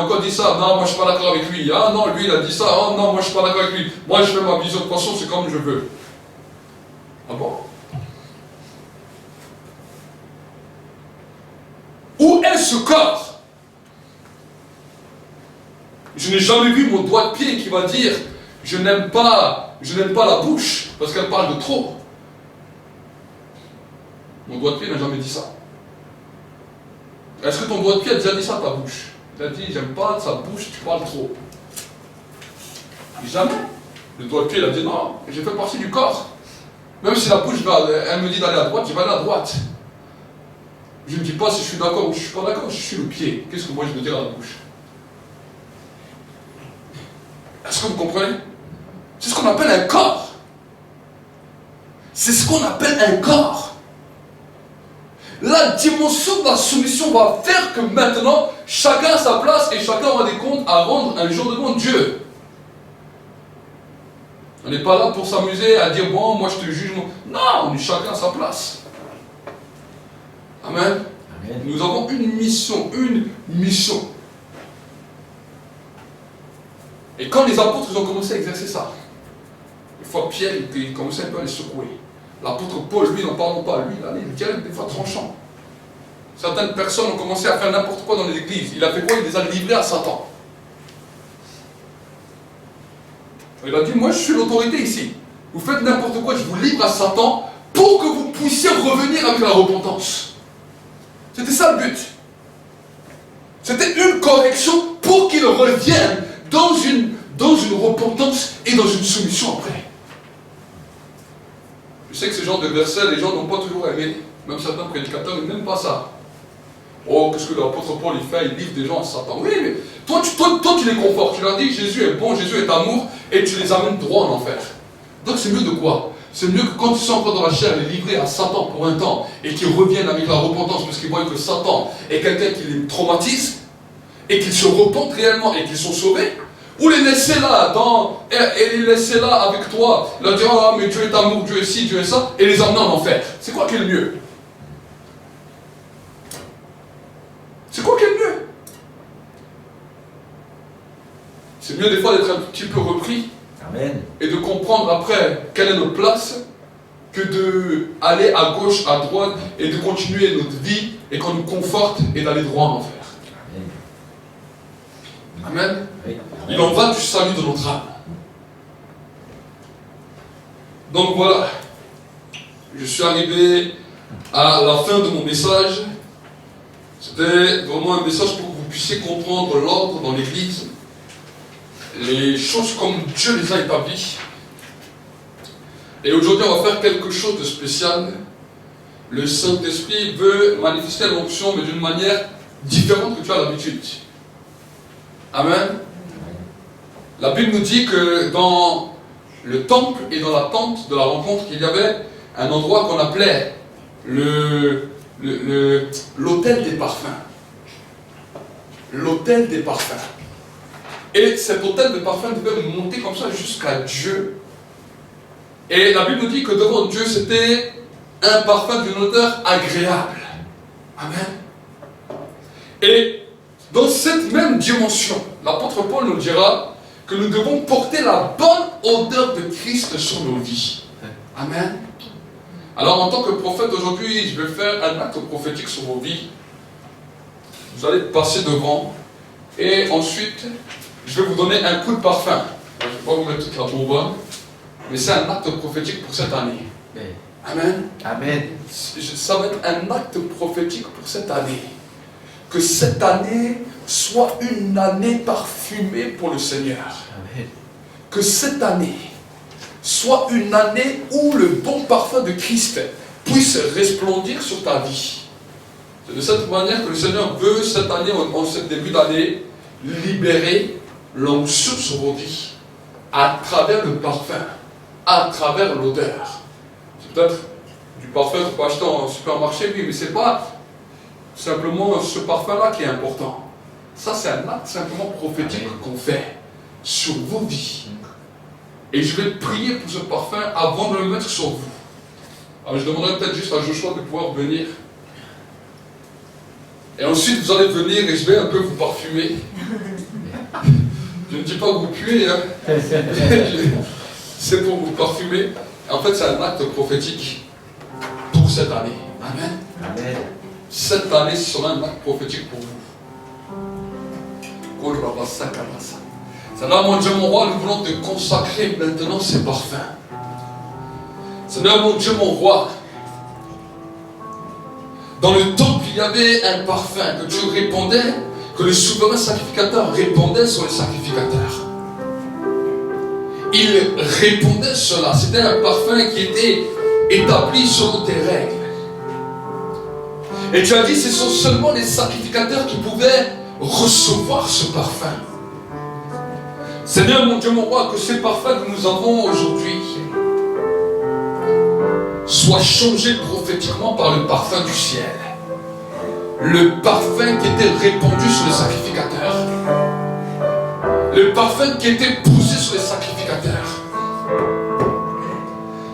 encore dit ça. Non, moi je ne suis pas d'accord avec lui. Ah non, lui il a dit ça. Oh non, moi je ne suis pas d'accord avec lui. Moi je fais ma vision de façon, c'est comme je veux. Ah bon? Où est ce corps? Je n'ai jamais vu mon doigt de pied qui va dire je n'aime pas la bouche parce qu'elle parle de trop. Mon doigt de pied n'a jamais dit ça. Est-ce que ton doigt de pied a déjà dit ça à ta bouche? Il a dit j'aime pas sa bouche, tu parles trop. Jamais. Le doigt de pied il a dit non, j'ai fait partie du corps. Même si la bouche elle me dit d'aller à droite, je vais aller à droite. Je ne dis pas si je suis d'accord ou si je ne suis pas d'accord, je suis le pied. Qu'est-ce que moi je veux dire à la bouche? Est-ce que vous comprenez? C'est ce qu'on appelle un corps. C'est ce qu'on appelle un corps. La dimension de la soumission va faire que maintenant, chacun a sa place et chacun aura des comptes à rendre un jour devant Dieu. On n'est pas là pour s'amuser à dire, bon, moi je te juge. Non, on est chacun à sa place. Amen. Amen. Nous avons une mission, Et quand les apôtres ils ont commencé à exercer ça, une fois Pierre, il commençait un peu à les secouer. L'apôtre Paul, lui, n'en parlons pas. Lui, il est direct des fois tranchant. Certaines personnes ont commencé à faire n'importe quoi dans les églises. Il a fait quoi? Il les a livrés à Satan. Il a dit, moi je suis l'autorité ici. Vous faites n'importe quoi, je vous livre à Satan pour que vous puissiez revenir avec la repentance. C'était ça le but. C'était une correction pour qu'ils reviennent dans une repentance et dans une soumission après. Je sais que ce genre de versets, les gens n'ont pas toujours aimé. Même certains prédicateurs, ils n'aiment pas ça. Oh, qu'est-ce que l'apôtre Paul il fait? Il livre des gens à Satan. Oui, mais toi, tu les confortes. Tu leur dis Jésus est bon, Jésus est amour, et tu les amènes droit en enfer. Donc c'est mieux de quoi? C'est mieux que quand ils sont encore dans la chair, les livrer à Satan pour un temps, et qu'ils reviennent avec la repentance, parce qu'ils voient que Satan est quelqu'un qui les traumatise, et qu'ils se repentent réellement, et qu'ils sont sauvés. Ou les laisser là, et les laisser là avec toi, leur dire ah mais Dieu est amour, Dieu est ci, Dieu est ça, et les emmener en enfer. C'est quoi qui est le mieux? C'est quoi qui est le mieux? C'est mieux des fois d'être un petit peu repris. Amen. Et de comprendre après quelle est notre place, que d'aller à gauche, à droite, et de continuer notre vie, et qu'on nous conforte, et d'aller droit en enfer. Amen. Amen. Il en va du salut de notre âme. Donc voilà, je suis arrivé à la fin de mon message. C'était vraiment un message pour que vous puissiez comprendre l'ordre dans l'Église, les choses comme Dieu les a établies. Et aujourd'hui, on va faire quelque chose de spécial. Le Saint-Esprit veut manifester l'onction, mais d'une manière différente que tu as l'habitude. Amen. La Bible nous dit que dans le temple et dans la tente de la rencontre, il y avait un endroit qu'on appelait l'autel des parfums. L'autel des parfums. Et cet autel de parfums devait monter comme ça jusqu'à Dieu. Et la Bible nous dit que devant Dieu, c'était un parfum d'une odeur agréable. Amen. Et dans cette même dimension, l'apôtre Paul nous dira que nous devons porter la bonne odeur de Christ sur nos vies. Amen. Alors en tant que prophète aujourd'hui, je vais faire un acte prophétique sur vos vies. Vous allez passer devant et ensuite, je vais vous donner un coup de parfum. Je ne vais pas vous mettre toute la bonbonne, mais c'est un acte prophétique pour cette année. Amen. Amen. Ça va être un acte prophétique pour cette année. Que cette année soit une année parfumée pour le Seigneur. Amen. Que cette année soit une année où le bon parfum de Christ puisse resplendir sur ta vie. C'est de cette manière que le Seigneur veut cette année, en ce début d'année, libérer l'onction sur vos vies à travers le parfum, à travers l'odeur. C'est peut-être du parfum qu'on peut acheter en supermarché, oui, mais c'est pas simplement ce parfum-là qui est important. Ça, c'est un acte simplement prophétique qu'on fait sur vos vies. Et je vais prier pour ce parfum avant de le mettre sur vous. Alors, je demanderai peut-être juste à Joshua de pouvoir venir. Et ensuite, vous allez venir et je vais un peu vous parfumer. Je ne dis pas que vous puez, hein. C'est pour vous parfumer. En fait, c'est un acte prophétique pour cette année. Amen. Amen. Cette année sera un acte prophétique pour vous. Seigneur mon Dieu, mon roi, nous voulons te consacrer maintenant ces parfums. Seigneur mon Dieu, mon roi, dans le temple, il y avait un parfum que tu répandais, que le souverain sacrificateur répandait sur les sacrificateurs. Il répondait cela. C'était un parfum qui était établi selon tes règles. Et tu as dit, ce sont seulement les sacrificateurs qui pouvaient recevoir ce parfum. Seigneur, mon Dieu, mon roi, que ces parfums que nous avons aujourd'hui soient changés prophétiquement par le parfum du ciel. Le parfum qui était répandu sur les sacrificateurs. Le parfum qui était poussé sur les sacrificateurs.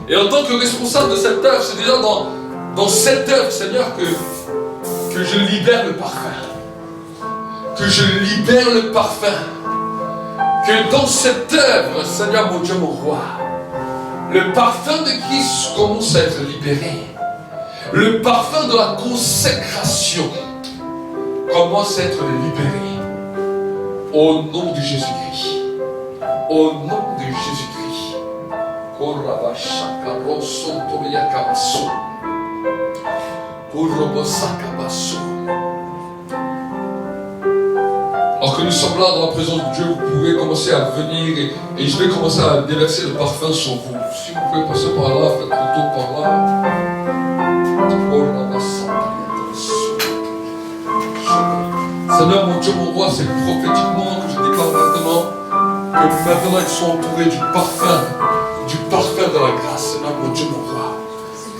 Et en tant que responsable de cette œuvre, c'est déjà dans cette œuvre, Seigneur, que je libère le parfum. Que je libère le parfum. Que dans cette œuvre, Seigneur, mon Dieu, mon roi, le parfum de Christ commence à être libéré. Le parfum de la consécration commence à être libéré. Au nom de Jésus-Christ. Au nom de Jésus-Christ. Alors que nous sommes là dans la présence de Dieu, vous pouvez commencer à venir et je vais commencer à déverser le parfum sur vous. Si vous pouvez passer par là, faites le tour par là. Seigneur, mon Dieu, mon roi, c'est prophétiquement que je déclare maintenant que maintenant ils sont entourés du parfum de la grâce. Seigneur, mon Dieu, mon roi,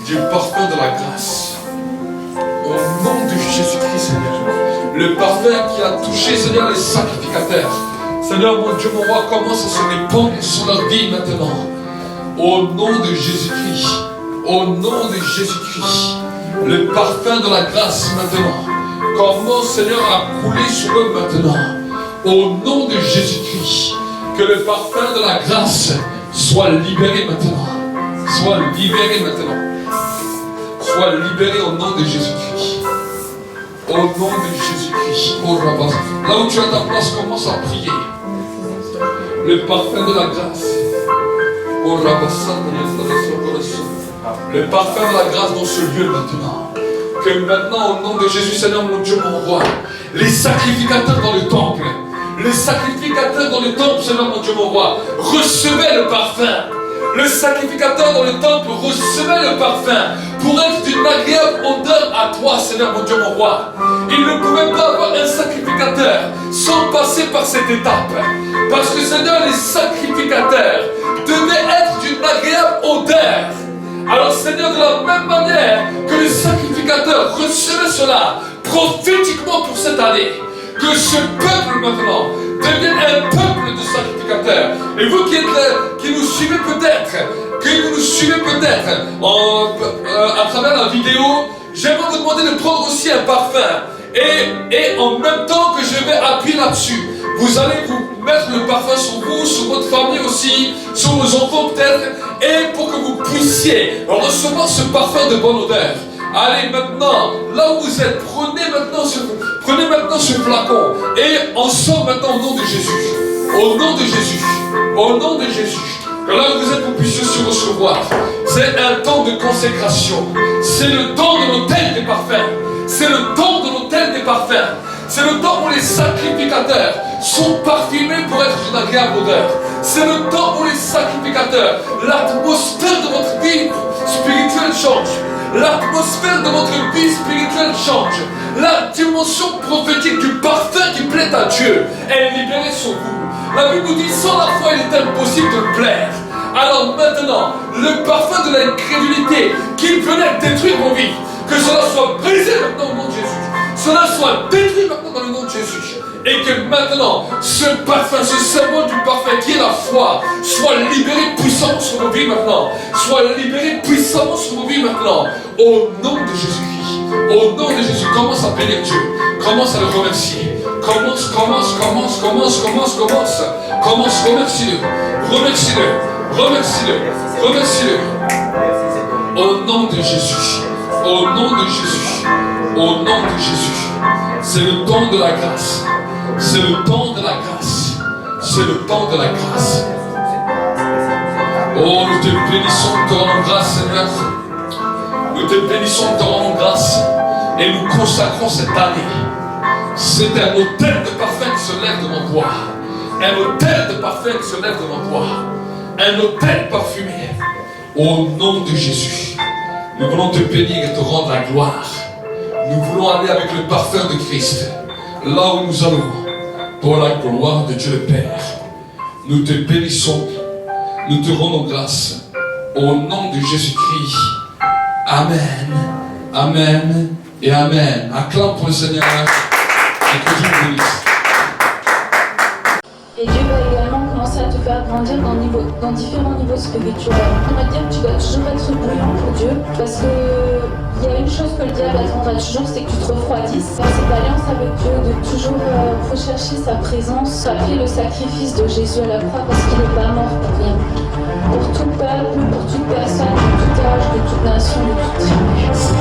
du parfum de la grâce. Au nom de Jésus-Christ, Seigneur, le parfum qui a touché, Seigneur, les sacrificateurs. Seigneur, mon Dieu, mon roi, commence à se répandre sur leur vie maintenant. Au nom de Jésus-Christ, au nom de Jésus-Christ, le parfum de la grâce maintenant commence, Seigneur, à couler sur eux maintenant. Au nom de Jésus-Christ, que le parfum de la grâce soit libéré maintenant. Soit libéré maintenant. Soit libéré au nom de Jésus-Christ. Au nom de Jésus-Christ. Là où tu as ta place, commence à prier. Le parfum de la grâce. Le parfum de la grâce dans ce lieu maintenant. Que maintenant, au nom de Jésus, Seigneur, mon Dieu, mon roi, les sacrificateurs dans le temple, Seigneur, mon Dieu, mon roi, recevez le parfum. Le sacrificateur dans le temple recevait le parfum pour être d'une agréable odeur à toi, Seigneur, mon Dieu, mon roi. Il ne pouvait pas avoir un sacrificateur sans passer par cette étape. Parce que, Seigneur, les sacrificateurs devaient être d'une agréable odeur. Alors, Seigneur, de la même manière que les sacrificateurs recevaient cela prophétiquement pour cette année, que ce peuple maintenant devienne un peuple de sacrificateurs. Et vous qui êtes là, qui nous suivez peut-être, à travers la vidéo, j'aimerais vous demander de prendre aussi un parfum. Et en même temps que je vais appuyer là-dessus, vous allez vous mettre le parfum sur vous, sur votre famille aussi, sur vos enfants peut-être, et pour que vous puissiez recevoir ce parfum de bonne odeur. Allez maintenant, là où vous êtes, prenez maintenant ce flacon, et ensemble maintenant au nom de Jésus. Au nom de Jésus. Au nom de Jésus. Que là où vous êtes, vous puissiez se recevoir. C'est un temps de consécration. C'est le temps de l'autel des parfums. C'est le temps de l'autel des parfums. C'est le temps où les sacrificateurs sont parfumés pour être d'une agréable odeur. C'est le temps où les sacrificateurs, l'atmosphère de votre vie spirituelle change. L'atmosphère de votre vie spirituelle change. La dimension prophétique du parfum qui plaît à Dieu est libérée sur vous. La Bible nous dit, sans la foi, il est impossible de plaire. Alors maintenant, le parfum de l'incrédulité qui venait détruire vos vies, que cela soit brisé maintenant au nom de Jésus. Cela soit détruit maintenant dans le nom de Jésus. Et que maintenant, ce parfum, ce symbole du parfum qui est la foi, soit libéré puissamment sur vos vies maintenant. Soit libéré puissamment sur vos vies maintenant. Au nom de Jésus-Christ. Au nom de Jésus. Commence à bénir Dieu. Commence à le remercier. Commence, remercie-le. Au nom de Jésus. Au nom de Jésus. Au nom de Jésus. C'est le temps de la grâce. C'est le temps de la grâce. C'est le temps de la grâce. Oh, nous te bénissons, te rendons grâce, Seigneur. Nous te bénissons, te rendons grâce. Et nous consacrons cette année. C'est un autel de parfum qui se lève devant toi. Un autel de parfum qui se lève devant toi. Un autel parfumé. Au nom de Jésus. Nous voulons te bénir et te rendre la gloire. Nous voulons aller avec le parfum de Christ, là où nous allons, pour la gloire de Dieu le Père. Nous te bénissons, nous te rendons grâce, au nom de Jésus-Christ. Amen, Amen et Amen. Acclame pour le Seigneur et que Dieu vous bénisse. Et Dieu va également commencer à te faire grandir dans différents niveaux spirituels. On va dire que tu dois toujours être bouillant pour Dieu, parce que il y a une chose que le diable attendra toujours, c'est que tu te refroidisses. Dans cette alliance avec Dieu, de toujours rechercher sa présence, après le sacrifice de Jésus à la croix, parce qu'il n'est pas mort pour rien. Pour tout peuple, pour toute personne, de tout âge, de toute nation, de toute tribu.